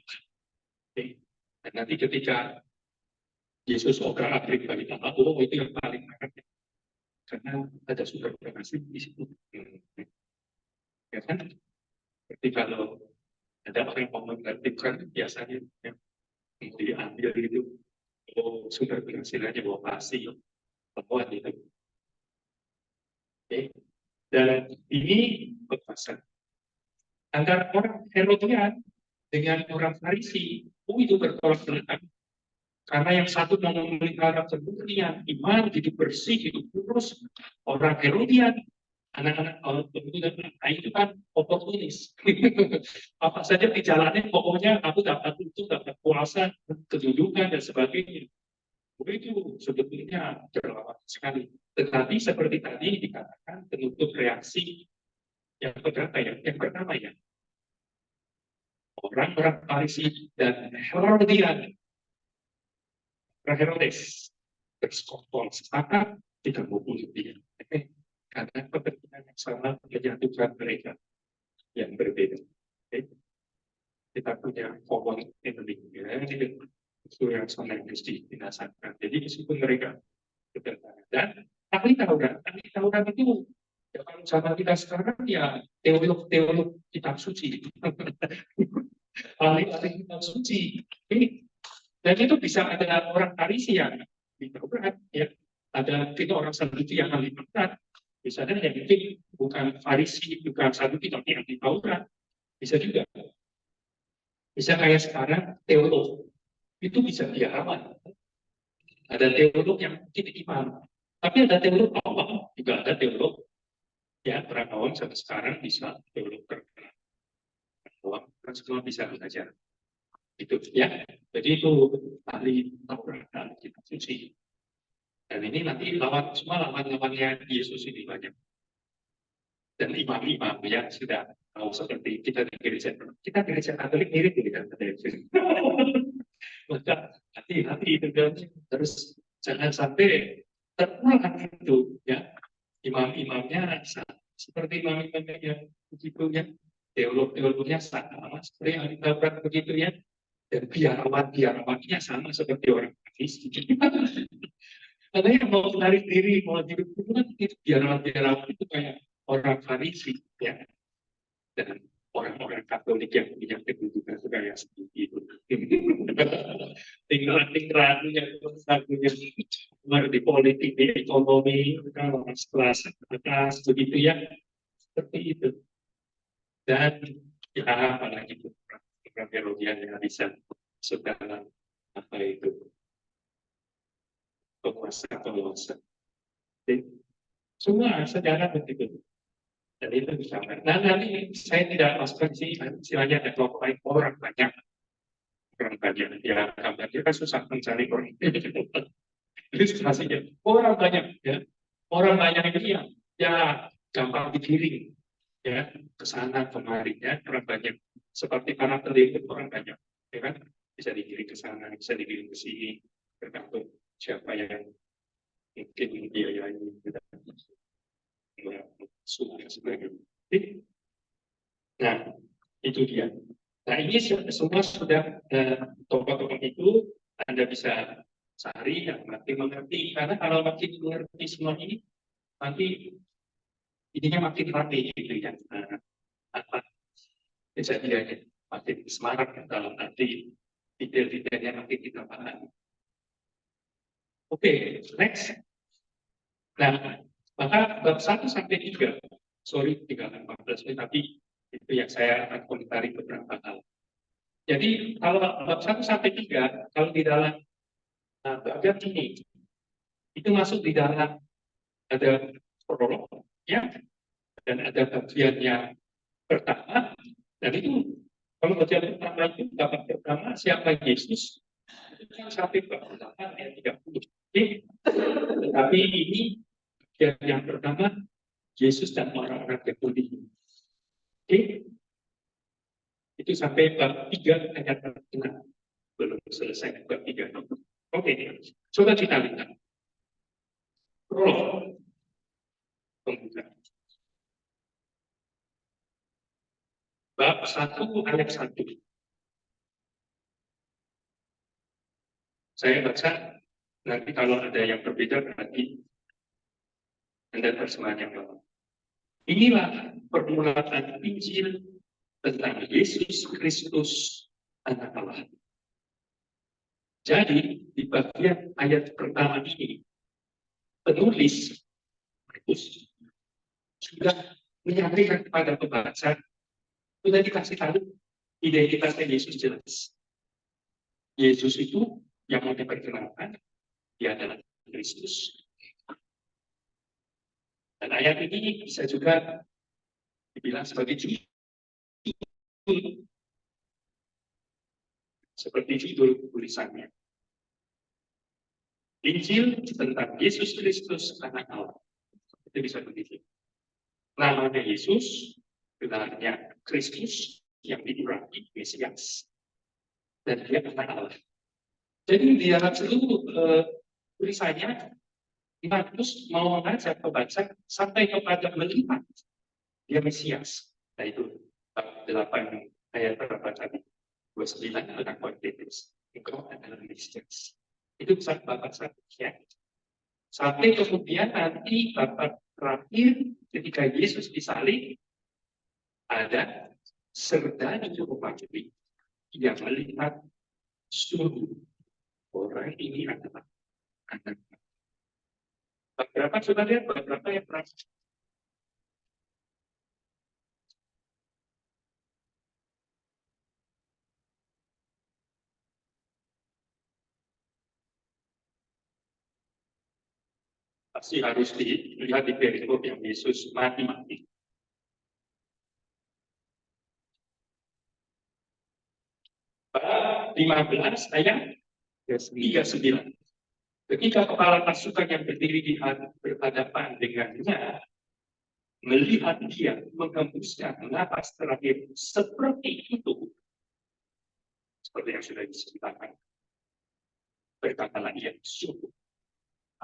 Dan nanti ketika Yesus obrak-abrik bagi Allah, oh itu yang paling menarik. Karena ada sumber informasi di situ. Ya kan? Seperti kalau ada orang yang mau menertibkan, biasanya yang diambil itu, oh sumber penghasilannya bawa pasti, bahwa itu. Oke. Dan ini berpasangan antara orang Herodian dengan orang Farisi, itu bertolak belakang. Karena yang satu mau memelihara kemurnian, iman, hidup bersih, hidup lurus. Orang Herodian, anak-anak nah itu kan oportunis. Apa saja di jalannya, pokoknya aku dapat itu, dapat kuasa, kedudukan, dan sebagainya. Itu sebetulnya terlalu sekali. Tetapi seperti tadi dikatakan, penutup reaksi yang berapa ya? Yang pertama ya, orang-orang Farisi dan Herodian, Herodes bersekongkol sepakat tidak mau bunuh dia. Karena kepentingan yang sama menyatukan mereka yang berbeda. Kita punya common enemy, itu yang sama yang mesti dinasakan. Jadi meskipun mereka bertentangan dan ahli Taurat itu ya kalau sama kita sekarang ya teolog kitab suci, ahli kitab suci. Dan itu bisa ada orang Farisi yang di Taurat, ya. Ada kita orang Saduki yang ahli Taurat. Misalnya yang mungkin bukan Farisi, bukan Saduki, tapi ahli Taurat. Bisa juga. Bisa kayak sekarang teolog. Itu bisa biarawan. Ada teolog yang mungkin imam. Tapi ada teolog awam. Juga ada teolog. Ya, orang awam sampai sekarang bisa teolog terkenal. Awam kan semua bisa belajar. Itu ya. Jadi itu ahli Taurat dan kitab suci. Dan ini nanti lawan-lawannya Yesus ini banyak. Dan imam-imam ya sudah tahu seperti kita di gereja Katolik mirip dengan Katolik. Maka hati-hati itu dan terus jangan sampai terulang itu ya imam-imamnya seperti imam-imamnya yang begitu ya teolog-teolognya sama seperti yang ditabrak begitu ya. Dan biarawannya sama seperti orang Farisi. Karena yang mau menarik diri, mau hidup itu kan itu biarawan itu kayak orang Farisi, ya. Dan orang-orang Katolik yang punya kedudukan kayak seperti itu. Tinggal yang satunya di politik, di ekonomi, orang kelas atas, begitu ya. Seperti itu. Dan ya apalagi itu orang Herodian yang bisa sedang apa itu penguasa. Semua sejarah begitu. Dan itu bisa. Nah nanti saya tidak masukkan di sini, istilahnya ada kelompok lain orang banyak. Orang banyak. Ya gambarnya kan susah mencari orang. Ilustrasinya orang banyak. Ya. Orang banyak ini ya gampang digiring. Ya ke sana kemari ya orang banyak. Seperti para peliput orang banyak. Ya kan? Bisa digiring ke sana, bisa digiring ke sini. Tergantung siapa yang mungkin biayanya sudah sebagainya. Nah, itu dia. Nah, ini semua sudah tokoh-tokoh itu Anda bisa cari dan makin mengerti. Karena kalau makin mengerti semua ini, nanti ininya makin rapi gitu ya. Apa kejadiannya makin semarak dalam arti detail-detailnya makin kita pahami. Oke, next. Nah, maka bab 1 sampai 3, sorry, 14 menit, tapi itu yang saya akan komentari beberapa hal. Jadi, kalau bab 1 sampai 3, kalau di dalam bagian ini, itu masuk di dalam ada prolog, ya, dan ada bagian yang pertama, dan itu, kalau bagian pertama itu, bab pertama, siapa Yesus, itu kan sampai bab 8 ayat 30. Oke. Tetapi ini yang pertama, Yesus dan orang-orang Yahudi. Oke. Itu sampai bab 3 ayat 6. Belum selesai bab 3. Oke, coba kita lihat. Prolog. Pembuka. Bab 1 ayat 1. Saya baca, nanti kalau ada yang berbeda berarti Anda terjemahan yang lama. Inilah permulaan Injil tentang Yesus Kristus, Anak Allah. Jadi, di bagian ayat pertama ini, penulis Markus sudah menyampaikan kepada pembaca, sudah dikasih tahu identitasnya Yesus jelas. Yesus itu yang mau diperkenalkan, dia adalah Kristus. Dan ayat ini bisa juga dibilang sebagai judul, seperti judul tulisannya. Injil tentang Yesus Kristus, Anak Allah. Itu bisa begitu. Namanya Yesus, gelarnya Kristus, yang diurangi Mesias. Dan dia Anak Allah. Jadi di dalam seluruh tulisannya, Markus mau mengajak pembaca sampai kepada melihat dia Mesias. Nah itu 8 ayat berapa tadi? 29 tentang kuantitas. Engkau adalah Mesias. Itu bapak satu ya. Sampai kemudian nanti bapak terakhir ketika Yesus disalib, ada serdadu umat yang melihat sungguh orang ini adalah anak. Berapa sudah lihat? Berapa yang pernah? Pasti harus dilihat di perikop yang Yesus mati. Bab 15 ayat 39. Ketika kepala pasukan yang berdiri di berhadapan dengannya melihat dia menghembuskan napas terakhir seperti itu, seperti yang sudah diceritakan, berkatalah ia, sungguh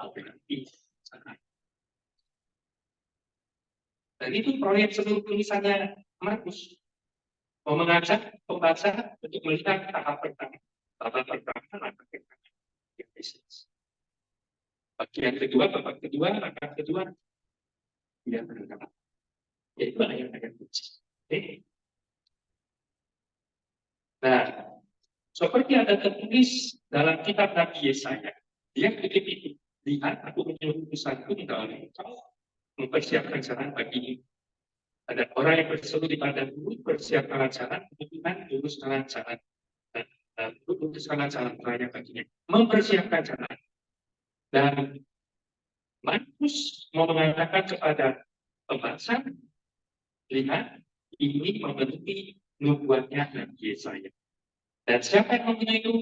Allah ini sangat. Dan itu proyek seluruh tulisannya Markus, mau mengajak pembaca untuk melihat tahap pertama. Tahap pertama adalah Yesus. Bagian kedua, babak kedua, rangkaian kedua, dia berkata, yaitu ayat-ayat kunci. Nah, seperti ada tertulis dalam kitab Nabi Yesaya, dia kutip itu, lihat aku menyuruh utusanku dalam engkau mempersiapkan jalan bagimu. Ada orang yang berseru di padang gurun, persiapkan jalan, Tuhan luruskan jalan, luruskan jalan raya baginya, mempersiapkan jalan. Dan Markus mau mengatakan kepada pembaca, lihat, ini memenuhi nubuatnya Nabi Yesaya. Dan siapa yang memenuhi itu?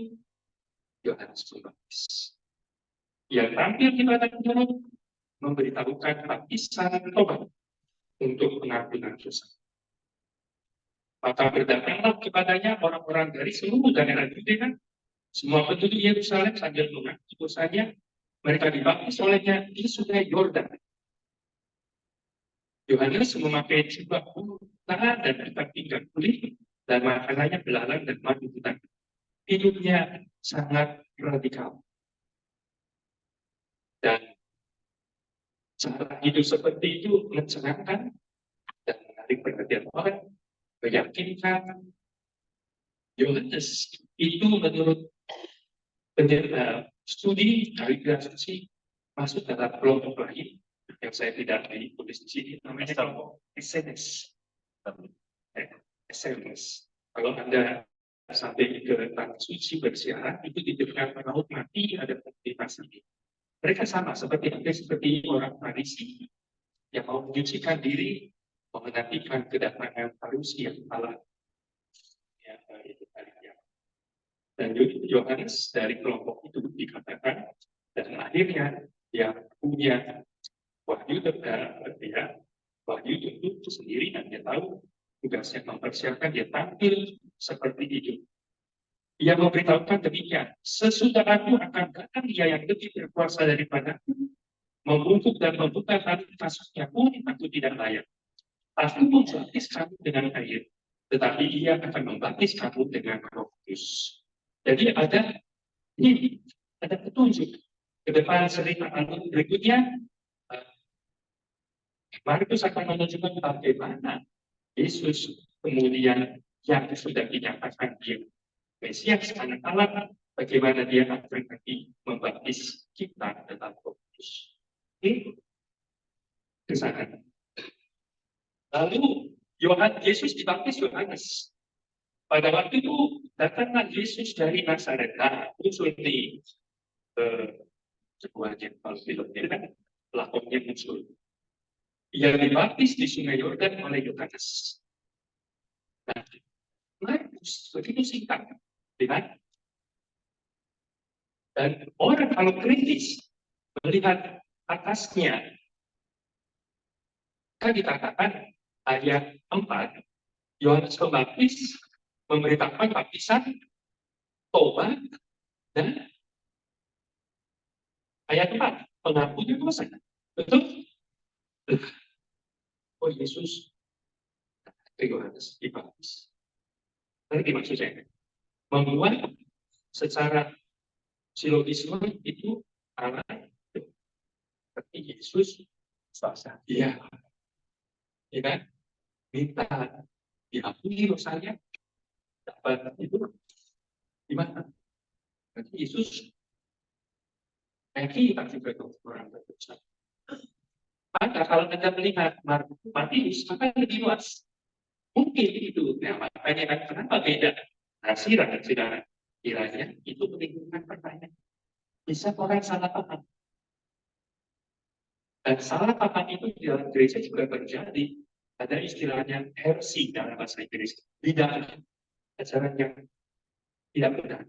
Yohanes Pembaptis. Yang tampil di padang gurun memberitahukan baptisan tobat untuk pengampunan dosa. Maka berdatanglah kepadanya orang-orang dari seluruh daerah Yudea, semua penduduk Yerusalem sambil mengaku dosanya. Mereka dibaptis olehnya di sungai Yordan. Yohanes memakai jubah putih dan ikat pinggang kulit, dan makanannya belalang dan madu hutan. Hidupnya sangat radikal. Dan cara hidup seperti itu mencengangkan dan menarik perhatian orang, meyakinkan. Yohanes itu menurut studi kaligrafisi masuk dalam kelompok lain yang saya tidak ditulis di sini, namanya kelompok SNS. SNS. Kalau Anda sampai ke tanah suci bersiaran, itu di dekat laut mati ada aktivitas ini. Mereka sama seperti orang Farisi yang mau menyucikan diri, menantikan kedatangan manusia yang Allah. Dan Yohanes dari kelompok itu dikatakan Dan akhirnya dia punya wahyu terhadap dia. Wahyu itu sendiri dan dia tahu tugasnya mempersiapkan dia tampil seperti itu. Ia memberitahukan demikian, sesudah aku akan datang dia yang lebih berkuasa daripada aku, membungkuk dan membuka kasusnya pun aku tidak layak. Aku membaptis kamu dengan air, tetapi ia akan membaptis kamu dengan Roh Kudus. Jadi ada petunjuk ke depan cerita alur berikutnya. Markus akan menunjukkan bagaimana Yesus kemudian yang sudah dinyatakan dia Mesias anak Allah, bagaimana dia akan nanti membaptis kita dalam Roh Kudus. Ini kesana. Lalu Yesus dibaptis Yohanes. Pada waktu itu datanglah Yesus dari Nazaret. Nah, muncul di sebuahnya kalau filmnya kan lakonnya muncul. Ia dibaptis di Sungai Yordan oleh Yohanes. Nah, Markus begitu singkat, lihat. Dan orang kalau kritis melihat atasnya, kan dikatakan ayat 4, Yohanes Pembaptis memberitakan baptisan, tobat, dan ayat 4, pengampunan dosa. Betul? Oh Yesus, Yohanes dibaptis. Nanti maksudnya, membuat secara silogisme itu arah seperti Yesus swasta. Iya, ya kan? Minta diampuni dosanya, dapat itu gimana? Nanti Yesus kita juga orang berdosa. Maka kalau Anda melihat Martinus, maka lebih luas. Mungkin itu, nah, makanya kenapa beda? Saudara, kiranya itu menimbulkan pertanyaan. Bisa orang salah paham. Dan salah paham itu di dalam gereja juga terjadi. Ada istilahnya heresi dalam bahasa Inggris. Tidak ajaran yang tidak benar.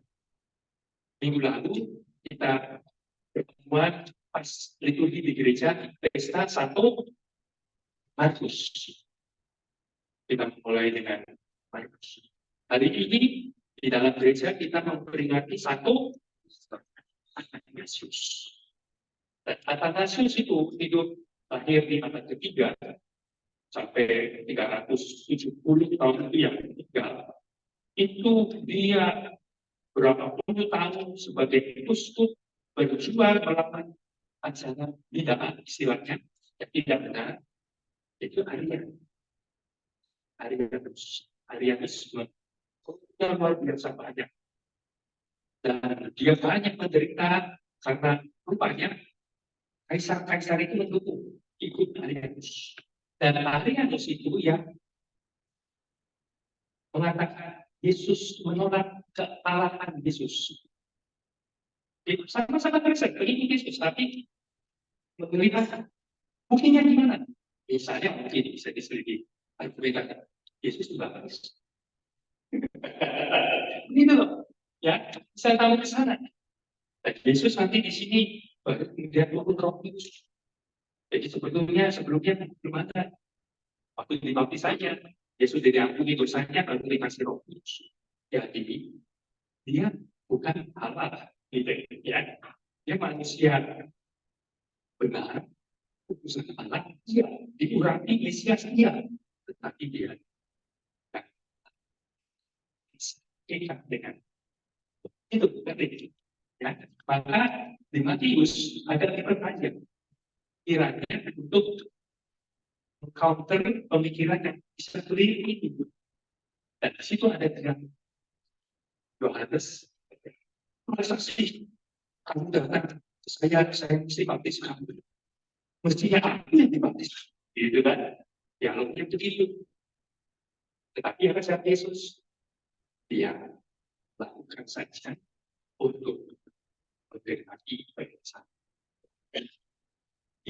Minggu lalu kita pertemuan pas liturgi di gereja pesta 1 Markus. Kita mulai dengan Markus. Hari ini di dalam gereja kita memperingati 1 Athanasius. Dan Athanasius itu hidup lahir di abad ketiga sampai 370 tahun itu yang ketiga. Itu dia berapa puluh tahun sebagai uskup berjuang melawan ajaran bid'ah istilahnya yang tidak benar. Itu Arianisme yang luar biasa banyak. Dan dia banyak menderita karena rupanya kaisar-kaisar itu mendukung ikut Arianus. Dan Arianus itu yang mengatakan Yesus menolak kealahan Yesus. Itu sama-sama Kristen, ini Yesus, tapi melihat buktinya gimana? Misalnya mungkin bisa diselidiki. Mereka Yesus dibaptis. Gitu loh. Ya, saya tahu ke sana. Dan Yesus nanti di sini kemudian turun Roh Kudus. Jadi sebelumnya belum ada. Waktu dibaptis saja, Yesus diampuni dosanya lalu dikasih Roh Kudus. Jadi dia bukan Allah, gitu ya. Dia manusia benar, utusan Allah, dia diurapi Mesias dia, tetapi dia ikat dengan itu berarti ya. Maka di Matius ada pertanyaan kiranya untuk counter pemikiran yang bisa keliru itu. Dan di situ ada dengan Yohanes, masa sih kamu datang saya mesti baptis kamu, mestinya aku yang dibaptis, gitu kan? Dialognya begitu. Tetapi apa saat Yesus dia lakukan saja untuk memperingati bangsa.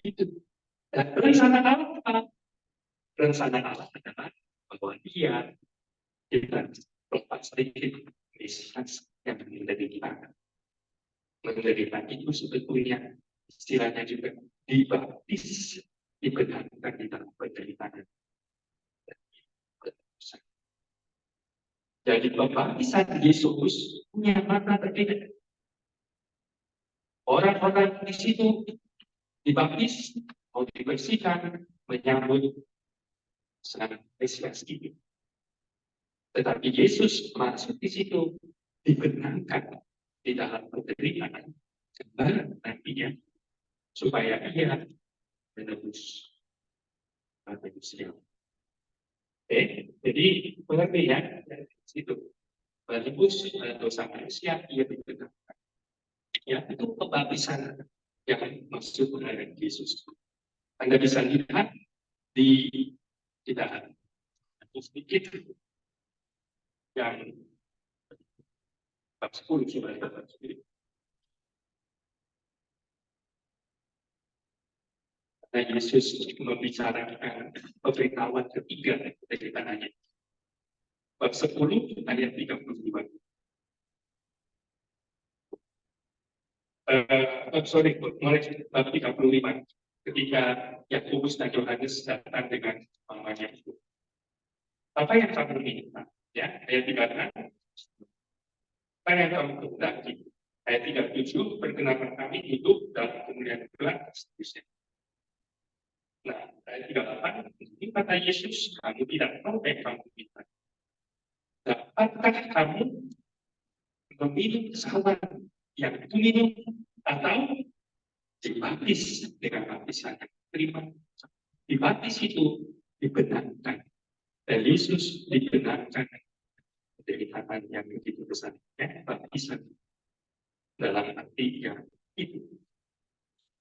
Itu. Dan rencana Allah adalah bahwa dia kita lepas sedikit Mesias yang menjadi kita. Menderita itu sebetulnya istilahnya juga dibaptis, dibenarkan di dalam penderitaan. Jadi pembaptisan Yesus punya makna berbeda. Orang-orang di situ dibaptis, mau dibersihkan, menyambut sangat Mesias itu. Tetapi Yesus masuk di situ, dibenarkan di dalam penderitaan, kembali nantinya, supaya ia menebus manusia. Jadi pengertian dari situ, menebus dosa manusia, ia dibenarkan. Ya, itu pembaptisan yang maksud dari Yesus. Anda bisa lihat di tidak sedikit yang bab 10 sebenarnya. Nah, Yesus membicarakan pemberitahuan ketiga dari tanahnya. Bab 10 ayat 32. Mulai bab 35. Ketika Yakobus dan Yohanes datang dengan mamanya itu. Apa yang kamu minta? Ya, ayat 36. Apa yang kamu kehendaki? Ayat 37, perkenalan kami hidup dalam kemuliaan Tuhan, seterusnya. Nah, ayat 38, ini kata Yesus, kamu tidak tahu apa yang kamu minta. Dapatkah kamu meminum kesalahan yang itu minum atau dibaptis dengan baptisan yang terima? Dibaptis itu dibenarkan. Dan Yesus dibenarkan dari tangan yang begitu besar. Ya, baptisan dalam arti yang itu.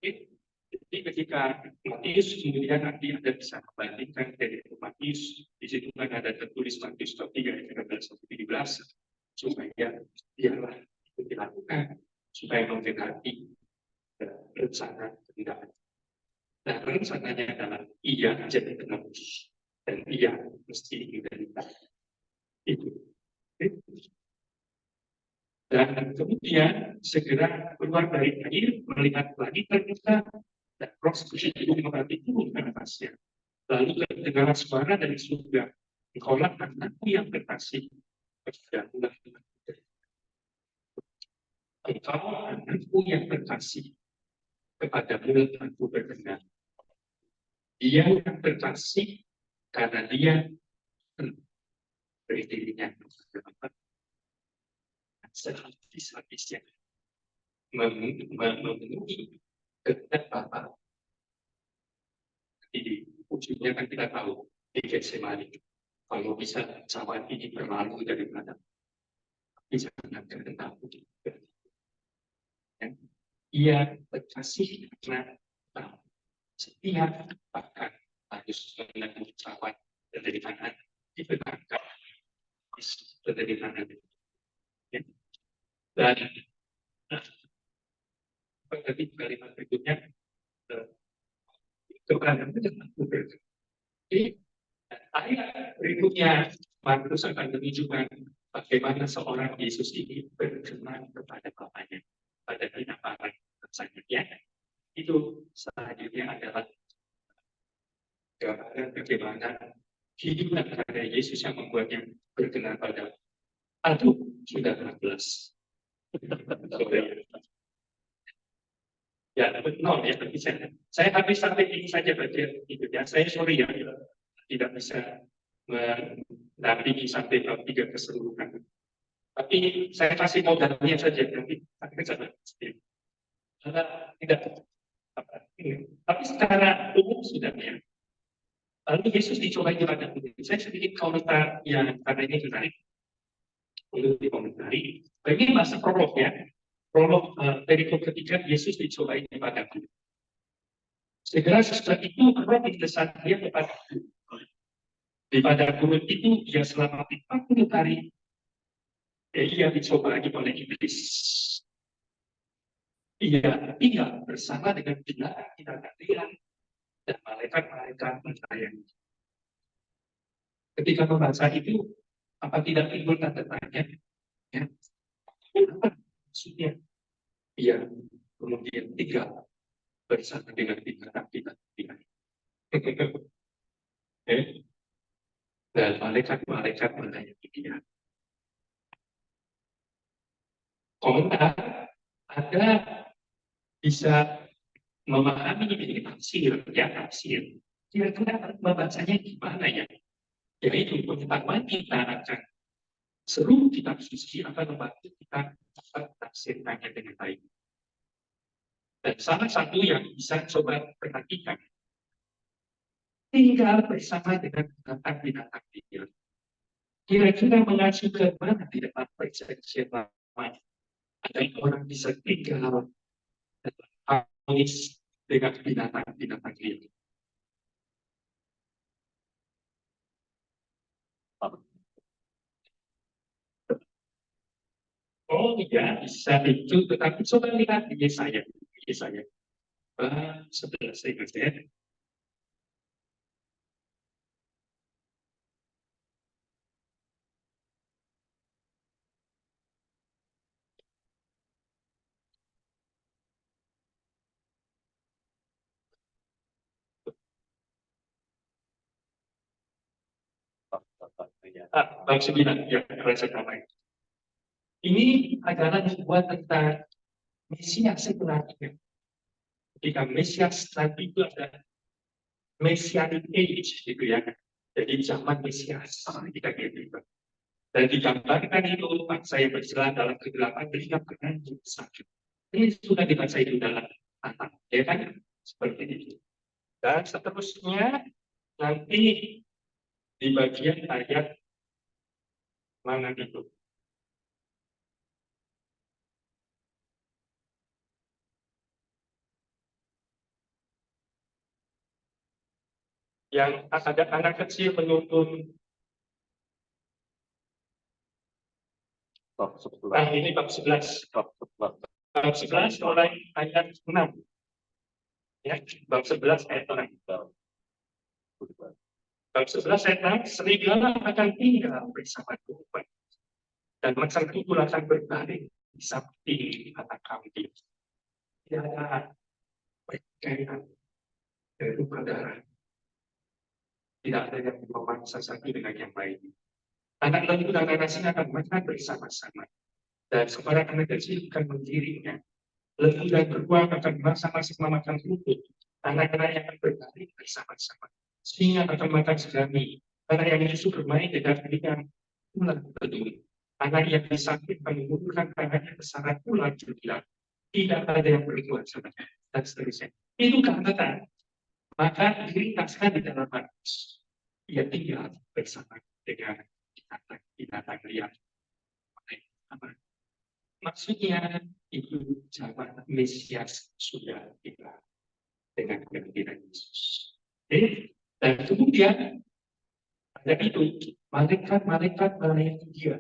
Jadi ketika Matius kemudian nanti Anda bisa membandingkan dari Matius, di situ kan ada tertulis Matius 23 ayat 13-17, supaya dialah itu dilakukan, supaya menggenapi rencana kehendak. Nah, rencananya adalah ia jadi penebus dan ia mesti menderita. Itu. Dan kemudian segera keluar dari air, melihat langit terbuka, dan proses itu merhati turun ke atasnya. Lalu terdengar suara dari surga, engkaulah anakku yang terkasih, kepada engkau anakku yang terkasih, kepadamu aku berkenan. Dia yang terkasih karena dia beri dirinya sehabis-habisnya memenuhi kehendak Bapa. Di ujungnya kan kita tahu di Getsemani, kalau bisa zaman ini berlalu daripada bisa kehendakmu. Ia terkasih karena setiap bahkan harus menanggung cawan penderitaan dibenarkan penderitaan. Dan tadi kalimat berikutnya keberadaan itu jadi ayat berikutnya Markus akan menunjukkan bagaimana seorang Yesus ini berkenan kepada Bapaknya pada kehidupan selanjutnya. Itu selanjutnya adalah gambaran bagaimana hidup pada Yesus yang membuatnya berkenan pada sudah 14. Ya, betul ya, saya habis sampai ini saja baca itu ya. Saya sorry ya, tidak bisa mendampingi sampai bab 3 keseluruhan. Tapi saya kasih modalnya saja nanti tidak tapi secara umum sudah ya. Lalu Yesus dicobai di padang gurun. Saya sedikit komentar yang karena ini menarik untuk dikomentari. Ini masih prolog ya. Prolog perikop ketiga Yesus dicobai di padang gurun. Segera sesudah itu roh mendesak dia kepada di padang gurun itu dia selama 40 hari ia dicobai oleh iblis. Ia tinggal bersama dengan binatang dan malaikat-malaikat melayani. Ketika membaca itu, apa tidak timbul tanda tanya? Ya. Apa maksudnya? yang kemudian tinggal bersama dengan binatang-binatang. Dan malaikat-malaikat menyayangi dia. Komentar Anda bisa memahami ini tafsir, ya tafsir. Kira-kira membacanya gimana ya? Yaitu pengetahuan kita akan seluruh kitab suci akan membantu kita dapat tafsirkannya dengan baik. Dan salah satu yang bisa coba perhatikan, tinggal bersama dengan binatang-binatang liar. Kira-kira mengacu ke mana di depan perjanjian lama? Ada orang bisa tinggal dan harmonis dengan binatang-binatang liar. Oh iya, bisa itu, tetapi coba lihat di Yesaya. Yesaya 11 ingat ya. Bab 9, ya, Raja Damai. Ini adalah sebuah tentang Mesias sebenarnya. Ketika Mesias nanti itu ada Messianic Age, gitu ya. Jadi zaman Mesias, kita gitu. Dan digambarkan itu, bangsa yang berjalan dalam kegelapan, berikan penanjung sakit. Ini sudah dibaca itu dalam anak, ya kan? Seperti itu. Dan seterusnya, nanti di bagian ayat mana itu? Yang ada anak kecil menuntun. Nah, ini bab 11. Bab 11 mulai ayat 6. Ya, bab 11 ayat 6. Bab 11 ayat 6, serigala akan tinggal bersama Tuhan. Dan macan tutul akan berbaring di samping anak kambing. Tidak ada perkaitan dari luka darah. Tidak ada yang memaksa satu dengan yang lain. Anak lembu dan anak singa akan makan bersama-sama. Dan seorang anak kecil akan menggiringnya. Lembu dan beruang akan bersama-sama makan rumput. Anak-anak yang akan berbaring bersama-sama. Singa akan makan jerami. Anak yang justru bermain dengan ringan ular bedul. Anak yang disakit mengulurkan tangannya bersama ular jubilan. Tidak ada yang berbuat sama dan seterusnya. Itu kata maka diringkaskan di dalam Markus. Ia tinggal bersama dengan binatang liar. Maksudnya itu zaman Mesias sudah tiba dengan kehadiran Yesus. Dan kemudian ada itu malaikat-malaikat melayani dia.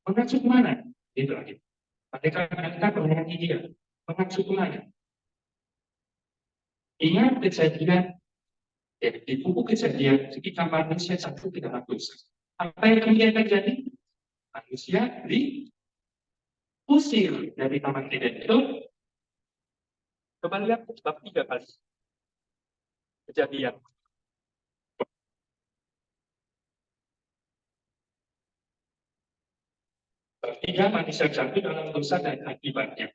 Mengacu kemana? Itu lagi. Malaikat-malaikat melayani dia. Mengacu kemana? Ingat kejadian, ya, di buku kejadian ketika manusia jatuh ke dalam dosa. Apa yang kemudian terjadi? Manusia diusir dari Taman Eden. Itu coba lihat bab 3 kali. Kejadian. Bab 3 manusia jatuh dalam dosa dan akibatnya.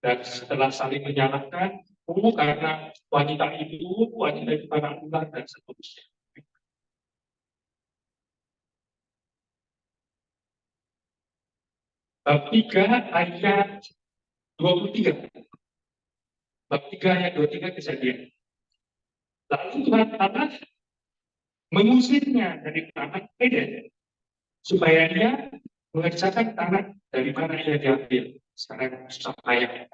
Dan setelah saling menyalahkan, karena wanita itu para ular dan seterusnya. Bab 3 ayat 23. Bab 3 ayat 23 kejadian. Lalu Tuhan Allah mengusirnya dari Taman Eden supaya dia mengerjakan tanah dari mana ia diambil. Sekarang susah payah.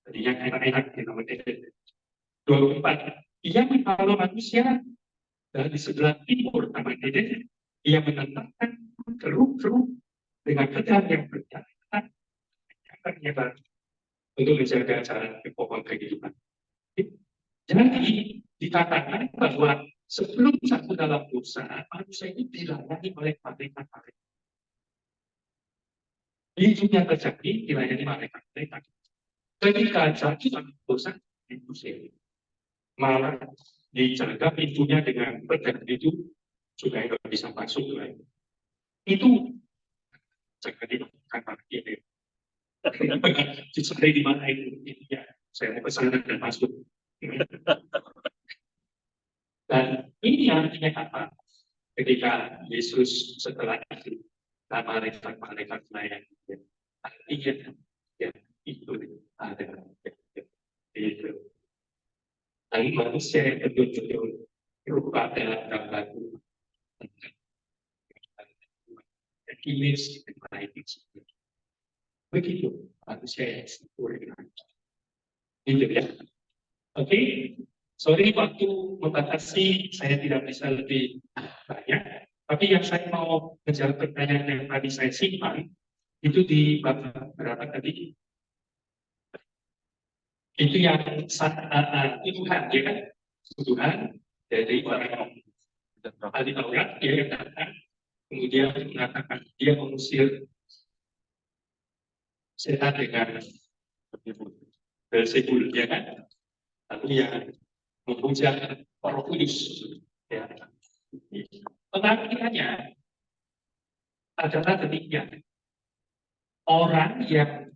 Tadinya enak-enak di Taman Eden. 24. Ia menghalau manusia dari sebelah timur Taman Eden. Ia menentangkan keruk-keruk dengan pedang yang berdarah untuk menjaga jalan ke pohon kehidupan. Jadi dikatakan bahwa sebelum jatuh dalam dosa, manusia ini dilayani oleh malaikat-malaikat. Hidupnya terjadi dilayani malaikat-malaikat. Ketika jatuh dosa diusir, malah dijaga pintunya dengan pedang itu supaya nggak bisa masuk lagi. Itu jangan dilakukan lagi. Dicari di mana itu ya, saya mau kesana dan masuk. Dan ini artinya apa? Ketika Yesus setelah itu, malaikat-malaikat melayani, artinya ya itu ada itu. Tapi manusia yang betul-betul berupa dalam gambar image dan lain-lain. Begitu manusia yang sempurna. Gitu ya. Oke, sorry waktu membatasi, saya tidak bisa lebih banyak. Tapi yang saya mau menjawab pertanyaan yang tadi saya simpan, itu di bab berapa tadi? Itu yang Tuhan, ya kan? Tuhan dari orang ahli Taurat, dia yang datang, kemudian mengatakan dia mengusir setan dengan Beelzebul, ya kan? Lalu yang memuja Roh Kudus, ya. Pengertiannya adalah demikian. Orang yang